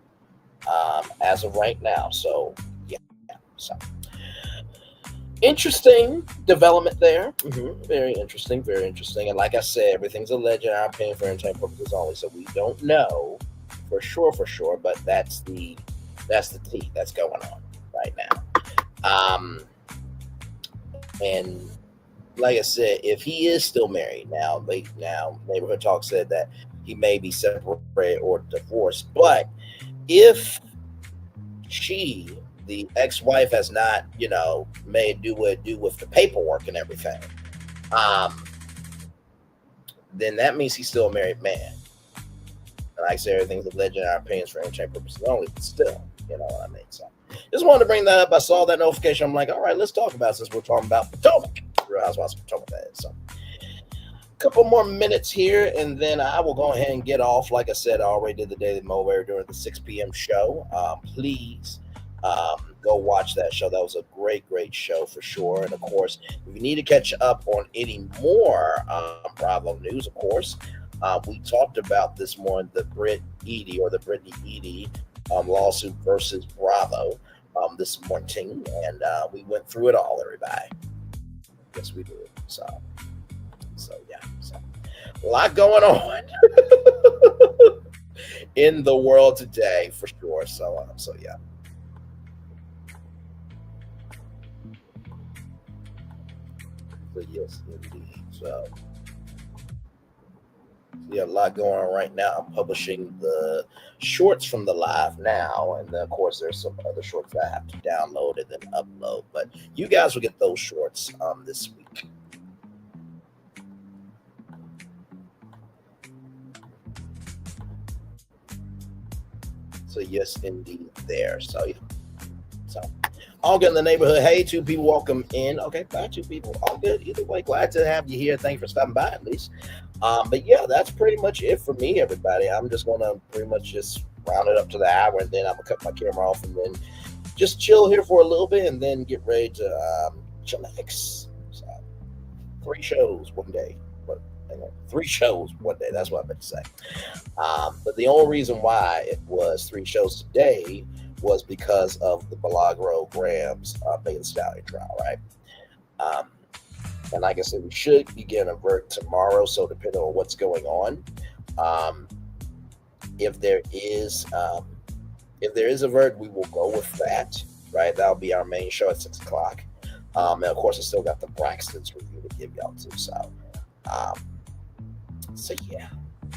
as of right now. So yeah, so interesting development there. Very interesting, very interesting. And like I said, everything's alleged in our opinion for entertainment purposes only. So we don't know for sure, but that's the tea that's going on right now. And like I said, if he is still married now, Neighborhood Talk said that he may be separated or divorced. But if she, the ex-wife, has not, made do with the paperwork and everything, then that means he's still a married man. And like I said, everything's alleged in our opinions for entertainment purposes only, but still, you know what I mean? So just wanted to bring that up. I saw that notification. I'm like, all right, let's talk about it since we're talking about Potomac. Real Housewives of Potomac, that is. So a couple more minutes here, and then I will go ahead and get off. Like I said, I already did the Daily Mower during the 6 p.m. show. Please go watch that show. That was a great show for sure. And of course, if you need to catch up on any more Bravo news, of course, we talked about this morning, the Brittany Edie lawsuit versus Bravo this morning, and we went through it all, everybody. Yes, we did. So yeah. So a lot going on in the world today, for sure. So yeah. So yes, indeed. So yeah, a lot going on right now. I'm publishing the shorts from the live now, and then of course there's some other shorts that I have to download and then upload. But you guys will get those shorts this week. So yes, indeed, there. So yeah. So all good in the neighborhood. Hey, 2 people, welcome in. Okay, bye, 2 people. All good. Either way, glad to have you here. Thanks for stopping by at least. But yeah, that's pretty much it for me, everybody. I'm just gonna pretty much just round it up to the hour, and then I'm gonna cut my camera off and then just chill here for a little bit and then get ready to chillax. So 3 shows one day. But 3 shows one day. That's what I meant to say. But the only reason why it was 3 shows today was because of the Milagro Grams Megan Thee Stallion trial, right? And like I said, we should be getting a verdict tomorrow. So depending on what's going on, if there is a verdict, we will go with that, right? That'll be our main show at 6 o'clock. And of course, I still got the Braxton's review to give y'all too. So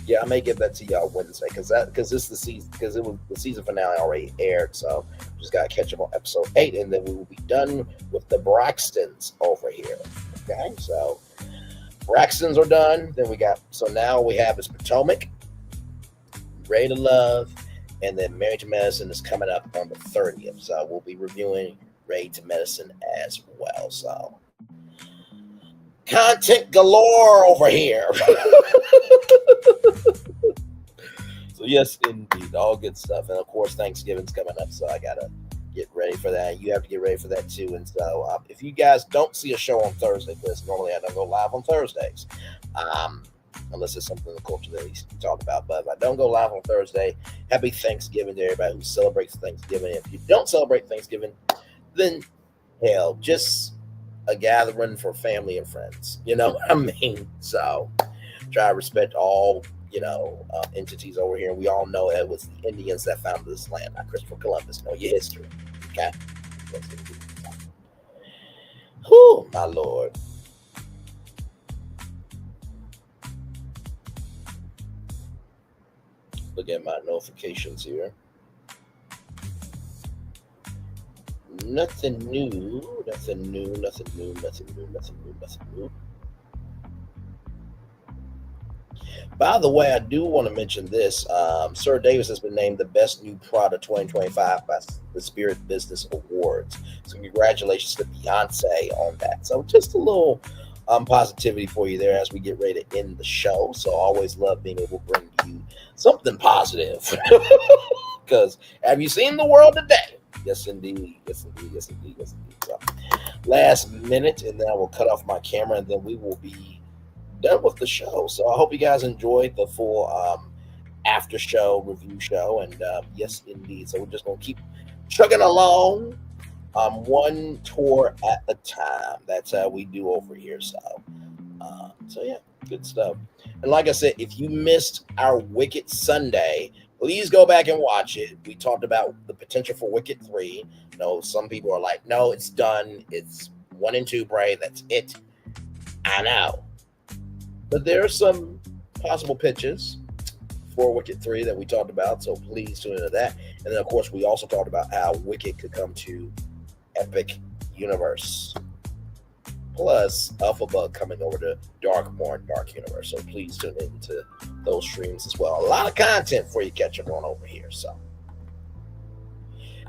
yeah, I may get that to y'all Wednesday because this is the season, because it was the season finale already aired. So just gotta catch up on episode 8, and then we will be done with the Braxtons over here. Okay, so Braxtons are done. Then now we have is Potomac, Ready to Love, and then Married to Medicine is coming up on the 30th. So we'll be reviewing Ready to Medicine as well. So content galore over here. So yes, indeed, all good stuff. And of course, Thanksgiving's coming up, so I gotta get ready for that. You have to get ready for that too. And so if you guys don't see a show on Thursday, because normally I don't go live on Thursdays, unless it's something in the culture that we can talk about. But if I don't go live on Thursday, happy Thanksgiving to everybody who celebrates Thanksgiving. If you don't celebrate Thanksgiving, then hell, just a gathering for family and friends. You know what I mean? So try to respect all, entities over here. We all know it was the Indians that founded this land, not Christopher Columbus. Know your history. Okay? Whew, my Lord. Look at my notifications here. Nothing new. Nothing new. Nothing new. Nothing new. Nothing new. Nothing new. By the way, I do want to mention this. Sir Davis has been named the best new product 2025 by the Spirit Business Awards. So congratulations to Beyonce on that. So just a little positivity for you there as we get ready to end the show. So I always love being able to bring you something positive. Because have you seen the world today? Yes, indeed. Yes, indeed. Yes, indeed. Yes, indeed. So, last minute, and then I will cut off my camera, and then we will be done with the show. So I hope you guys enjoyed the full after show review show. And yes, indeed. So we're just going to keep chugging along one tour at a time. That's how we do over here. So yeah, good stuff. And like I said, if you missed our Wicked Sunday, please go back and watch it. We talked about the potential for Wicked 3. You know, some people are like, no, it's done. It's 1 and 2, Bray. That's it. I know. But there are some possible pitches for Wicked 3 that we talked about, so please tune into that. And then, of course, we also talked about how Wicked could come to Epic Universe. Plus, Alphabet coming over to More Dark Universe. So please tune into those streams as well. A lot of content for you catching on over here. So,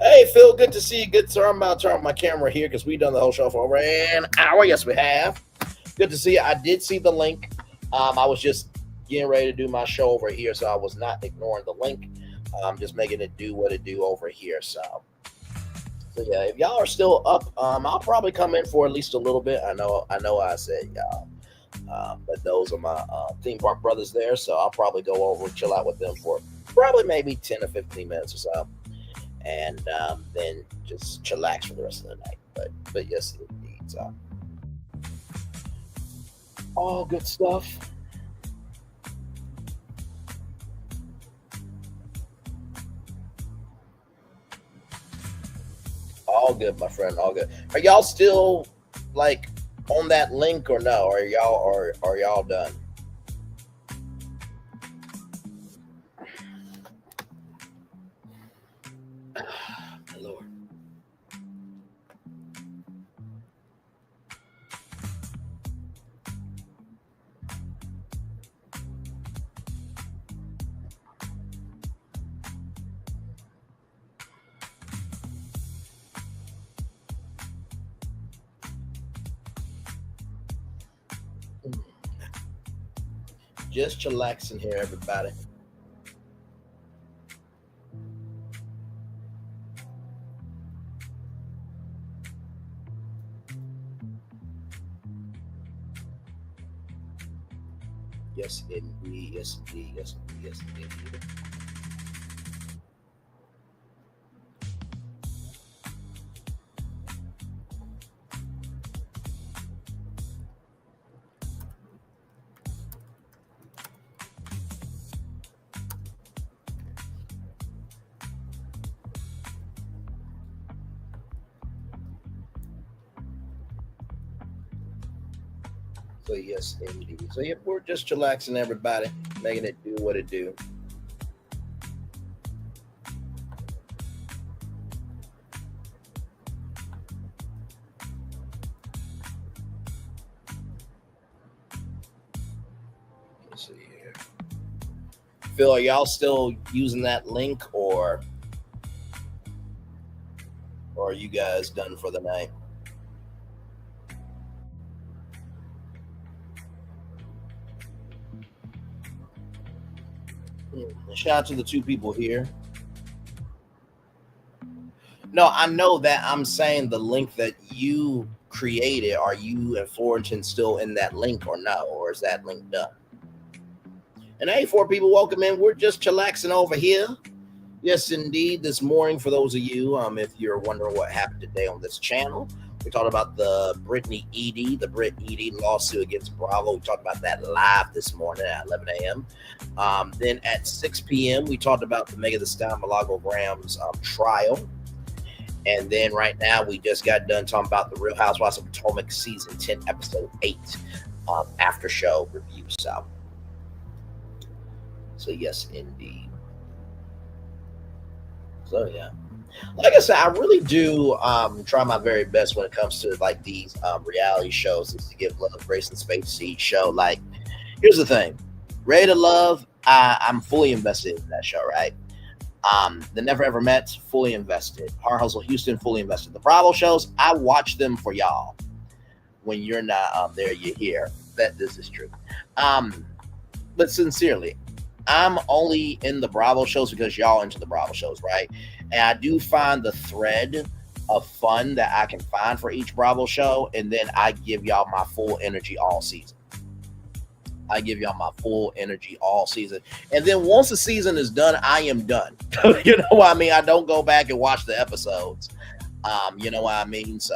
hey, Phil, good to see you. Good, sir. I'm about to turn on my camera here because we've done the whole show for over an hour. Yes, we have. Good to see you. I did see the link. I was just getting ready to do my show over here, so I was not ignoring the link. Just making it do what it do over here. So yeah, if y'all are still up, I'll probably come in for at least a little bit. I know I said y'all, but those are my theme park brothers there, so I'll probably go over and chill out with them for probably maybe 10 or 15 minutes or so, and then just chillax for the rest of the night. But yes, indeed. So all good stuff. All good, my friend. All good. Are y'all still like on that link or no? Are y'all done? My Lord. Just chillaxing here, everybody. Yes, indeed. Yes, indeed. Yes, indeed. Yes, indeed. So yes, indeed. So yeah, we're just chillaxing, everybody, making it do what it do. Let's see here. Phil, are y'all still using that link, or are you guys done for the night? Shout out to the two people here. No, I know that. I'm saying the link that you created, are you and Florentin still in that link or no? Or is that link done? And hey, four people, welcome in. We're just chillaxing over here. Yes, indeed. This morning, for those of you, if you're wondering what happened today on this channel, we talked about the Brit Edie lawsuit against Bravo. We talked about that live this morning at 11 a.m. Then at 6 p.m., we talked about the Megan Thee Stallion Milagro Graham's trial. And then right now, we just got done talking about the Real Housewives of Potomac Season 10, Episode 8 after show review. So yes, indeed. So yeah. Like I said, I really do try my very best when it comes to like these reality shows, is to give love, grace, and space to each show. Like, here's the thing: Ready to Love, I'm fully invested in that show, right? The Never Ever Met, fully invested. Heart Hustle Houston, fully invested. The Bravo shows, I watch them for y'all. When you're not there, you hear that this is true. Um, but sincerely, I'm only in the Bravo shows because y'all into the Bravo shows, right? And I do find the thread of fun that I can find for each Bravo show, and then I give y'all my full energy all season. I give y'all my full energy all season. And then once the season is done, I am done. You know what I mean? I don't go back and watch the episodes. You know what I mean? So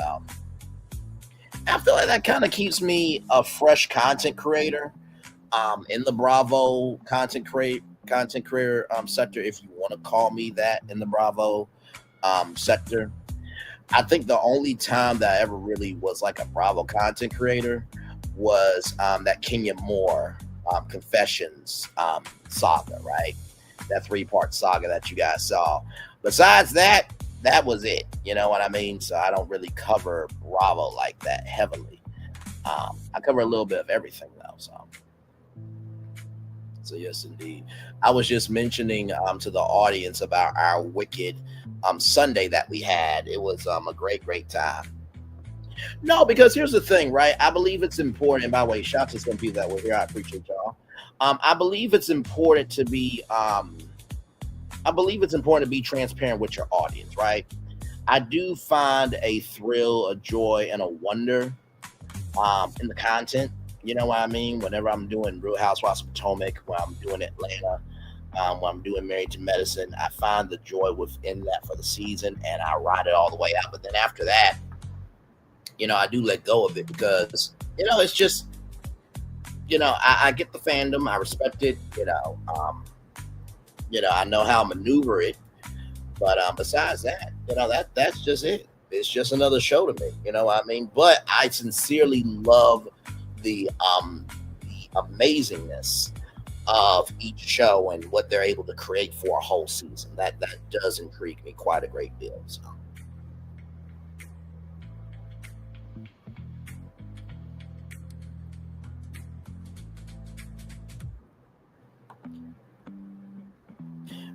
I feel like that kind of keeps me a fresh content creator in the Bravo content creator sector, if you want to call me that, in the Bravo sector. I think the only time that I ever really was like a Bravo content creator was that Kenya Moore Confessions saga, right? That 3-part saga that you guys saw. Besides that, that was it. You know what I mean? So I don't really cover Bravo like that heavily. I cover a little bit of everything though. So yes, indeed. I was just mentioning to the audience about our Wicked Sunday that we had. It was a great time. No, because here's the thing, right? I believe it's important. And by the way, shout out to some people that were here. I appreciate y'all. I believe it's important to be. I believe it's important to be transparent with your audience, right? I do find a thrill, a joy, and a wonder in the content. You know what I mean? Whenever I'm doing Real Housewives of Potomac, when I'm doing Atlanta, when I'm doing Married to Medicine, I find the joy within that for the season, and I ride it all the way out. But then after that, I do let go of it because, it's just, I get the fandom, I respect it, I know how to maneuver it. But besides that, that's just it. It's just another show to me. You know what I mean? But I sincerely love the amazingness of each show and what they're able to create for a whole season. That does intrigue me quite a great deal. So.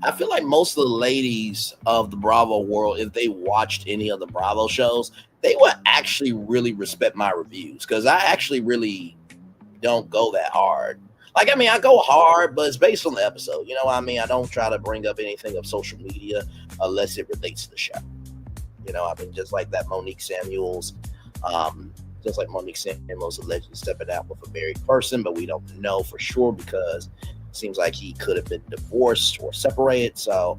I feel like most of the ladies of the Bravo world, if they watched any of the Bravo shows, they would actually really respect my reviews because I actually really don't go that hard. Like, I mean, I go hard, but it's based on the episode. You know what I mean? I don't try to bring up anything of social media unless it relates to the show. You know, I mean, just like Monique Samuels allegedly stepping out with a married person, but we don't know for sure because it seems like he could have been divorced or separated. So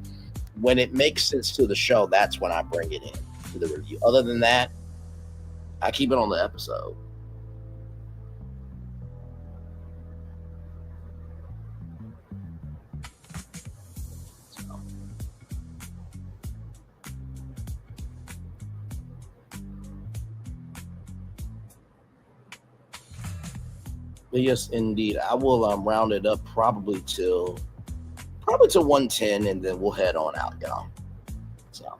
when it makes sense to the show, that's when I bring it in to the review. Other than that, I keep it on the episode. But yes, indeed, I will round it up probably to 110, and then we'll head on out, y'all. So,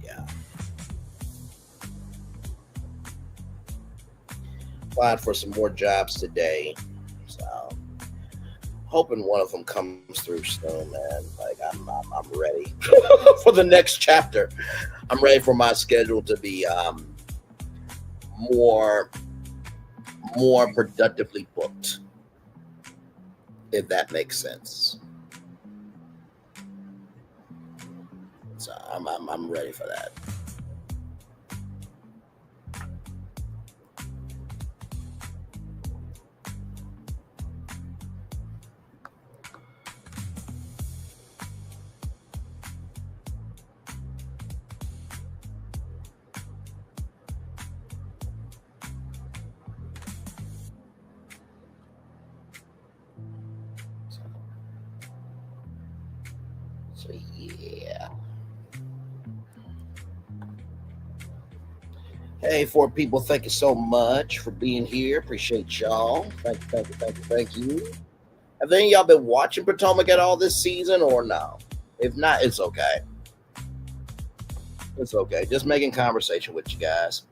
yeah. Applied for some more jobs today, so hoping one of them comes through soon, man. Like I'm ready for the next chapter. I'm ready for my schedule to be more productively booked, if that makes sense. So I'm ready for that. So yeah. Hey, four people, thank you so much for being here. Appreciate y'all. Thank you. Have any of y'all been watching Potomac at all this season or no? If not, it's okay. It's okay. Just making conversation with you guys.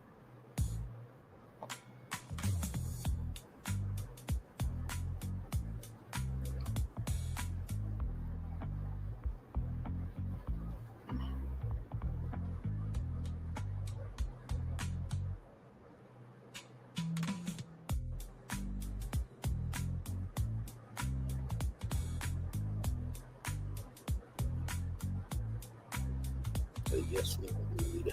Yes, indeed.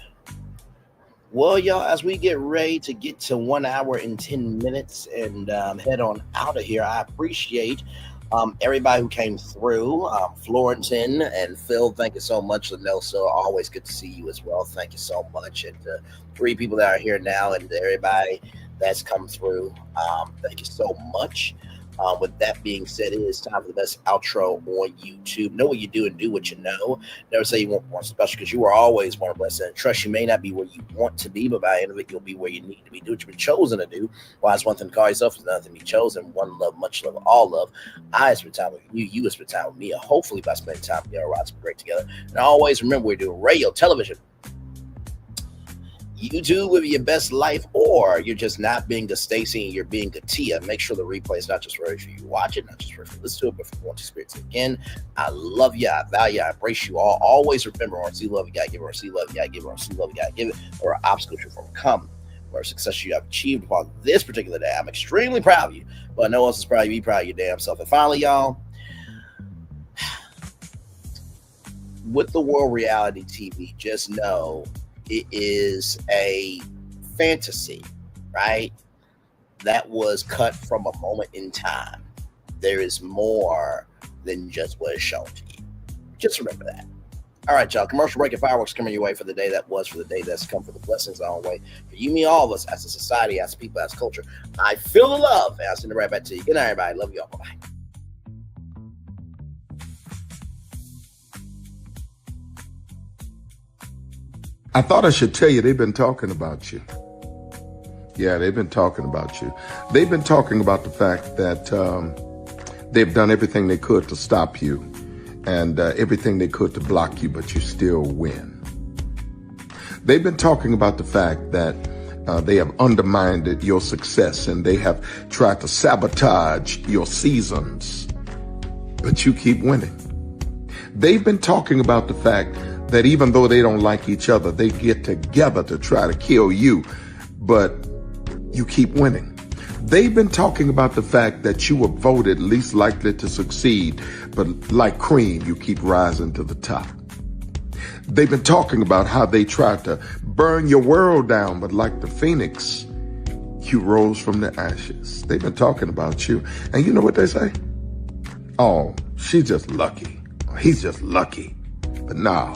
Well, y'all, as we get ready to get to 1 hour and 10 minutes and head on out of here, I appreciate everybody who came through. Florentin and Phil, thank you so much. Nelson, always good to see you as well. Thank you so much. And three people that are here now and everybody that's come through, thank you so much. With that being said, it is time for the best outro on YouTube. Know what you do and do what you know. Never say you want more special because you are always one blessed. And trust you may not be where you want to be, but by the end of it, you'll be where you need to be. Do what you've been chosen to do. Why it's one thing to call yourself, it's another thing to be chosen. One love, much love, all love. I spend time with you. You spend time with me. And hopefully, by spending time with you, our rides will be great together. And always remember, we're doing radio, television, YouTube with your best life, or you're just not being the Stacy and you're being the Tia. Make sure the replay is not just ready for you to watch it, not just ready for you to listen to it, but if you want to experience it again. I love you, I value you, I embrace you all. Always remember, or see love, you gotta give it, or see love, you gotta give it, or see love, you gotta give it, or obstacles you overcome, or success you have achieved upon this particular day. I'm extremely proud of you, but no one else is proud of you. Be proud of your damn self. And finally, y'all, with the world reality TV, just know it is a fantasy, right? That was cut from a moment in time. There is more than just what is shown to you. Just remember that. All right, y'all. Commercial break and fireworks coming your way for the day that was, for the day that's come, for the blessings on the way. For you, me, all of us, as a society, as people, as culture. I feel the love. And I'll send it right back to you. Good night, everybody. Love you all. Bye-bye. I thought I should tell you they've been talking about you. Yeah, they've been talking about you. They've been talking about the fact that they've done everything they could to stop you and everything they could to block you, but you still win. They've been talking about the fact that they have undermined your success and they have tried to sabotage your seasons, but you keep winning. They've been talking about the fact that even though they don't like each other, they get together to try to kill you, but you keep winning. They've been talking about the fact that you were voted least likely to succeed, but like cream, you keep rising to the top. They've been talking about how they tried to burn your world down, but like the phoenix, you rose from the ashes. They've been talking about you. And you know what they say? Oh, she's just lucky. He's just lucky. But no,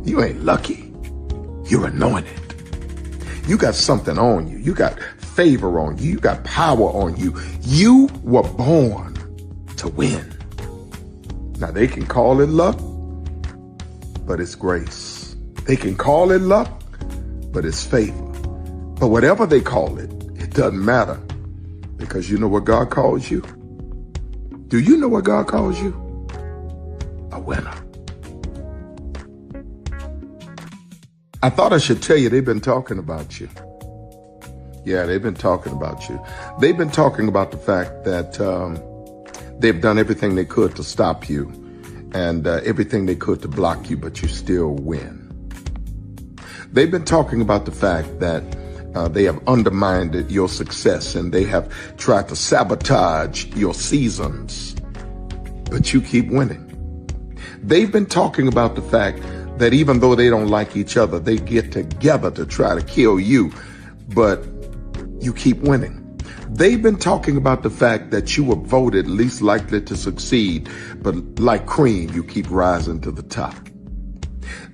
you ain't lucky. You're anointed. You got something on you. You got favor on you. You got power on you. You were born to win. Now they can call it luck, but it's grace. They can call it luck, but it's favor. But whatever they call it, it doesn't matter, because you know what God calls you? Do you know what God calls you? A winner. I thought I should tell you they've been talking about you. Yeah, they've been talking about you. They've been talking about the fact that they've done everything they could to stop you and everything they could to block you, but you still win. They've been talking about the fact that they have undermined your success and they have tried to sabotage your seasons, but you keep winning. They've been talking about the fact that even though they don't like each other, they get together to try to kill you, but you keep winning. They've been talking about the fact that you were voted least likely to succeed, but like cream, you keep rising to the top.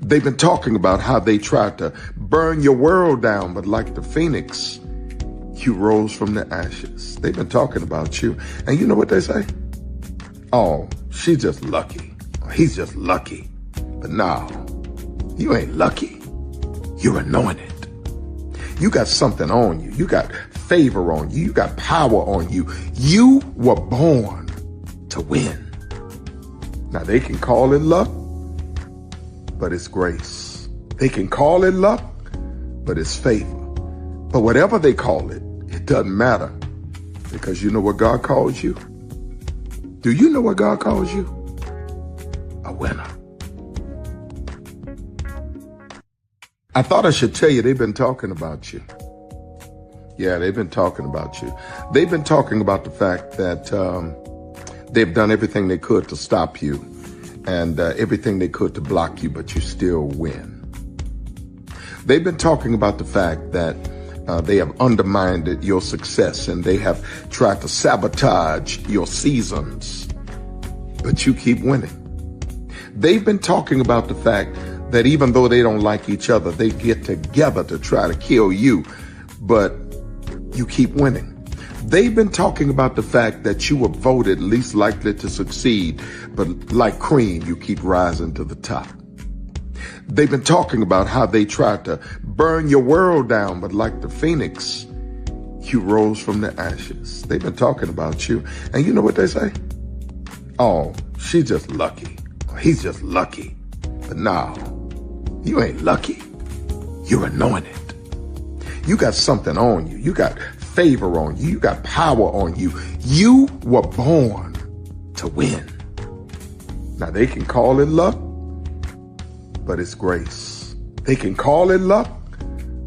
They've been talking about how they tried to burn your world down, but like the phoenix, you rose from the ashes. They've been talking about you. And you know what they say? Oh, she's just lucky. He's just lucky. But no, you ain't lucky. You're anointed. You got something on you. You got favor on you. You got power on you. You were born to win. Now, they can call it luck, but it's grace. They can call it luck, but it's favor. But whatever they call it, it doesn't matter, because you know what God calls you? Do you know what God calls you? A winner. I thought I should tell you, they've been talking about you. Yeah, they've been talking about you. They've been talking about the fact that they've done everything they could to stop you and everything they could to block you, but you still win. They've been talking about the fact that they have undermined your success and they have tried to sabotage your seasons, but you keep winning. They've been talking about the fact that even though they don't like each other, they get together to try to kill you, but you keep winning. They've been talking about the fact that you were voted least likely to succeed, but like cream, you keep rising to the top. They've been talking about how they tried to burn your world down, but like the phoenix, you rose from the ashes. They've been talking about you. And you know what they say? Oh, she's just lucky. He's just lucky. But no, you ain't lucky. You're anointed. You got something on you. You got favor on you. You got power on you. You were born to win. Now, they can call it luck, but it's grace. They can call it luck,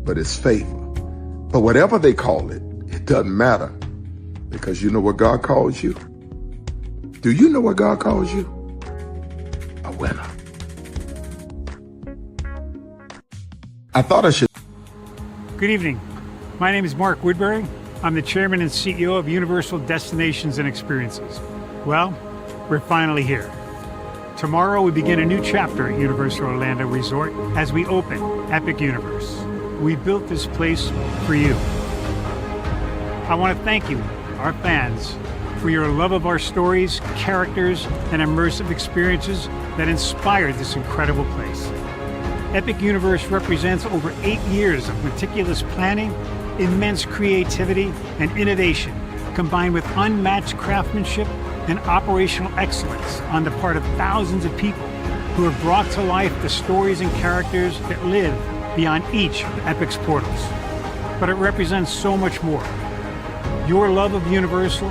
but it's favor. But whatever they call it, it doesn't matter, because you know what God calls you? Do you know what God calls you? A winner. I thought I should. Good evening. My name is Mark Woodbury. I'm the chairman and CEO of Universal Destinations and Experiences. Well, we're finally here. Tomorrow we begin a new chapter at Universal Orlando Resort as we open Epic Universe. We built this place for you. I want to thank you, our fans, for your love of our stories, characters, and immersive experiences that inspired this incredible place. Epic Universe represents over 8 years of meticulous planning, immense creativity, and innovation, combined with unmatched craftsmanship and operational excellence on the part of thousands of people who have brought to life the stories and characters that live beyond each of Epic's portals. But it represents so much more. Your love of Universal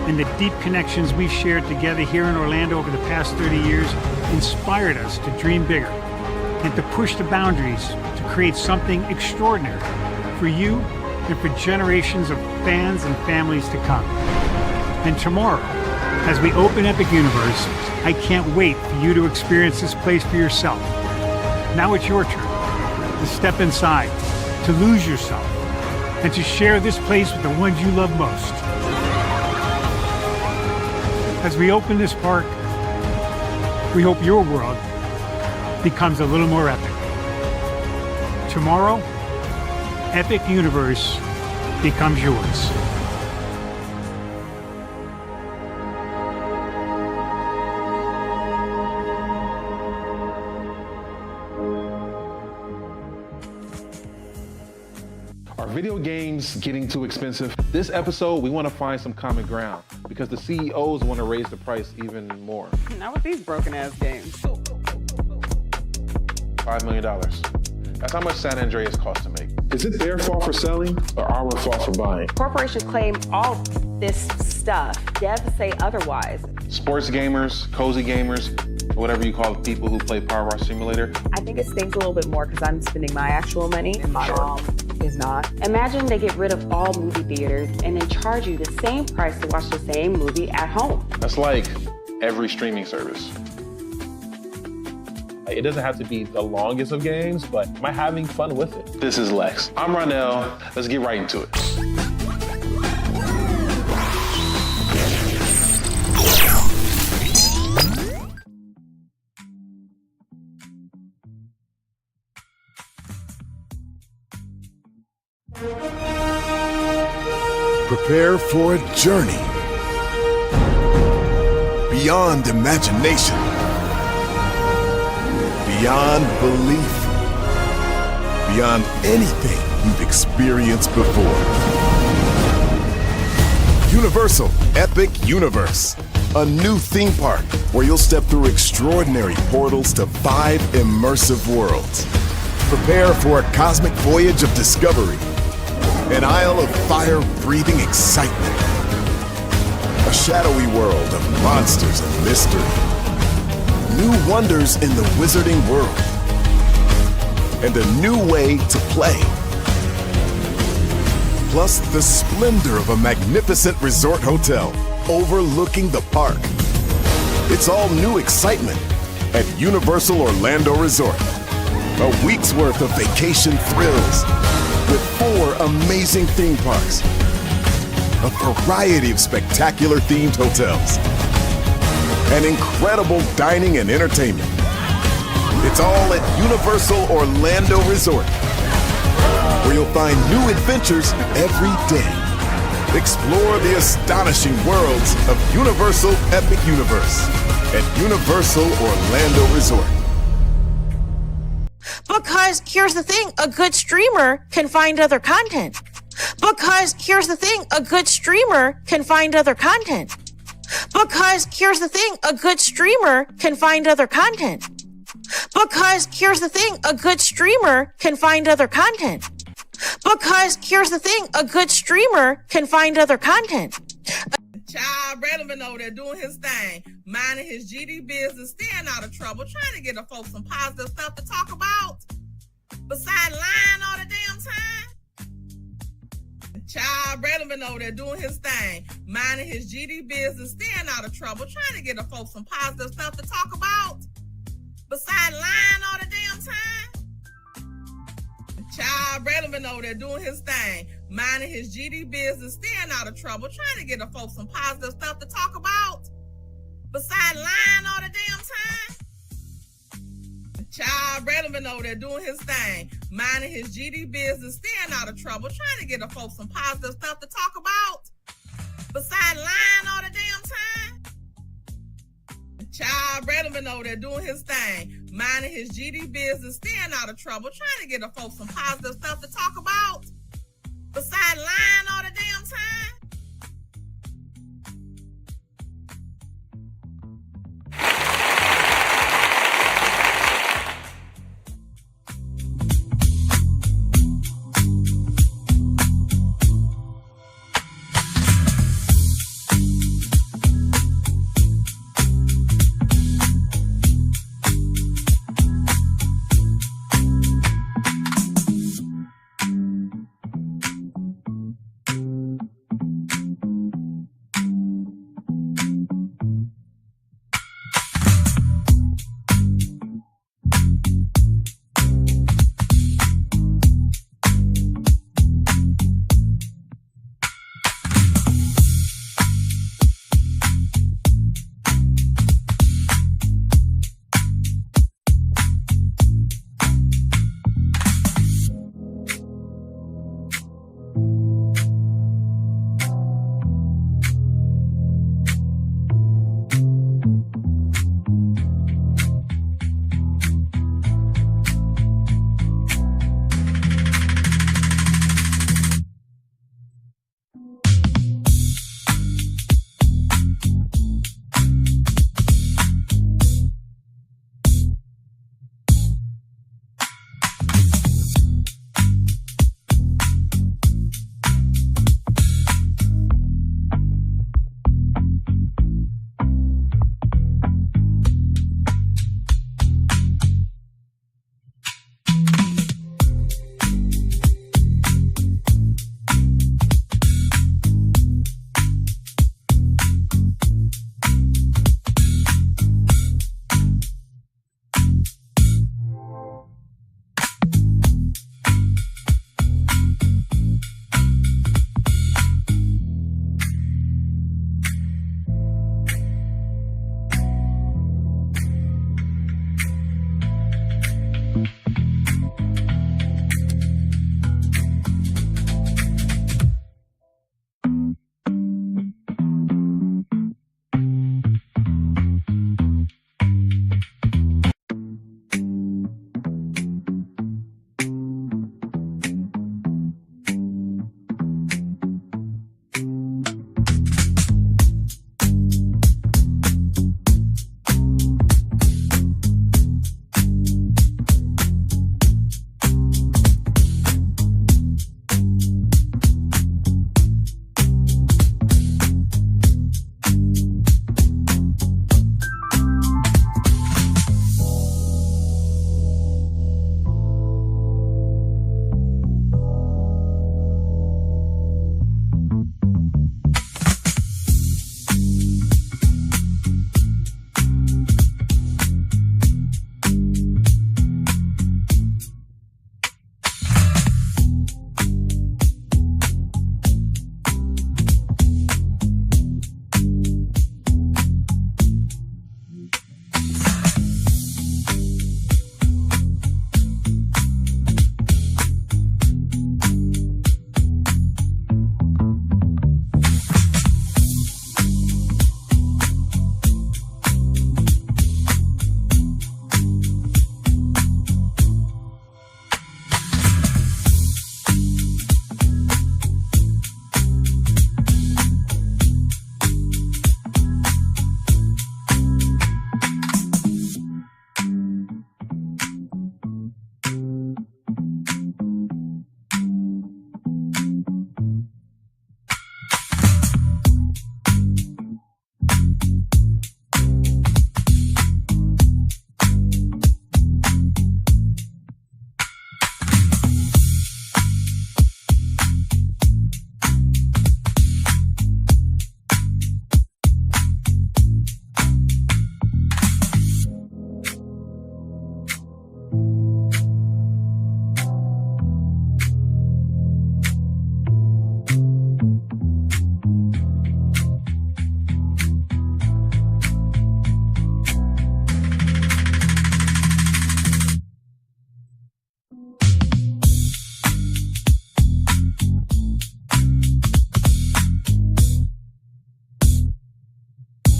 and the deep connections we've shared together here in Orlando over the past 30 years inspired us to dream bigger and to push the boundaries to create something extraordinary for you and for generations of fans and families to come. And tomorrow, as we open Epic Universe, I can't wait for you to experience this place for yourself. Now it's your turn to step inside, to lose yourself, and to share this place with the ones you love most. As we open this park, we hope your world becomes a little more epic. Tomorrow, Epic Universe becomes yours. Are video games getting too expensive? This episode, we want to find some common ground because the CEOs want to raise the price even more. Not with these broken ass games. $5 million. That's how much San Andreas costs to make. Is it their fault for selling or our fault for buying? Corporations claim all this stuff. Devs say otherwise. Sports gamers, cozy gamers, whatever you call the people who play Power Wash Simulator. I think it stings a little bit more because I'm spending my actual money and my mom is not. Imagine they get rid of all movie theaters and then charge you the same price to watch the same movie at home. That's like every streaming service. It doesn't have to be the longest of games, but am I having fun with it? This is Lex. I'm Ronell. Let's get right into it. Prepare for a journey beyond imagination, beyond belief, beyond anything you've experienced before. Universal Epic Universe, a new theme park where you'll step through extraordinary portals to 5 immersive worlds. Prepare for a cosmic voyage of discovery, an isle of fire-breathing excitement, a shadowy world of monsters and mystery, new wonders in the wizarding world, and a new way to play. Plus the splendor of a magnificent resort hotel overlooking the park. It's all new excitement at Universal Orlando Resort. A week's worth of vacation thrills with 4 amazing theme parks, a variety of spectacular themed hotels, and incredible dining and entertainment. It's all at Universal Orlando Resort, where you'll find new adventures every day. Explore the astonishing worlds of Universal Epic Universe at Universal Orlando Resort. Because here's the thing, a good streamer can find other content. Because here's the thing, a good streamer can find other content. Because here's the thing, a good streamer can find other content. Because here's the thing, a good streamer can find other content. Because here's the thing, a good streamer can find other content. Child relevant over there doing his thing, minding his GD business, staying out of trouble, trying to get the folks some positive stuff to talk about, besides lying all the damn time. Child relevant over there doing his thing, minding his GD business, staying out of trouble, trying to get the folks some positive stuff to talk about, besides lying all the damn time. Child relevant over there doing his thing, minding his GD business, staying out of trouble, trying to get the folks some positive stuff to talk about, besides lying all the damn time. Child relevant over there doing his thing, minding his GD business, staying out of trouble, trying to get the folks some positive stuff to talk about, besides lying all the damn time. Child relevant over there doing his thing, minding his GD business, staying out of trouble, trying to get the folks some positive stuff to talk about, besides lying all the damn time.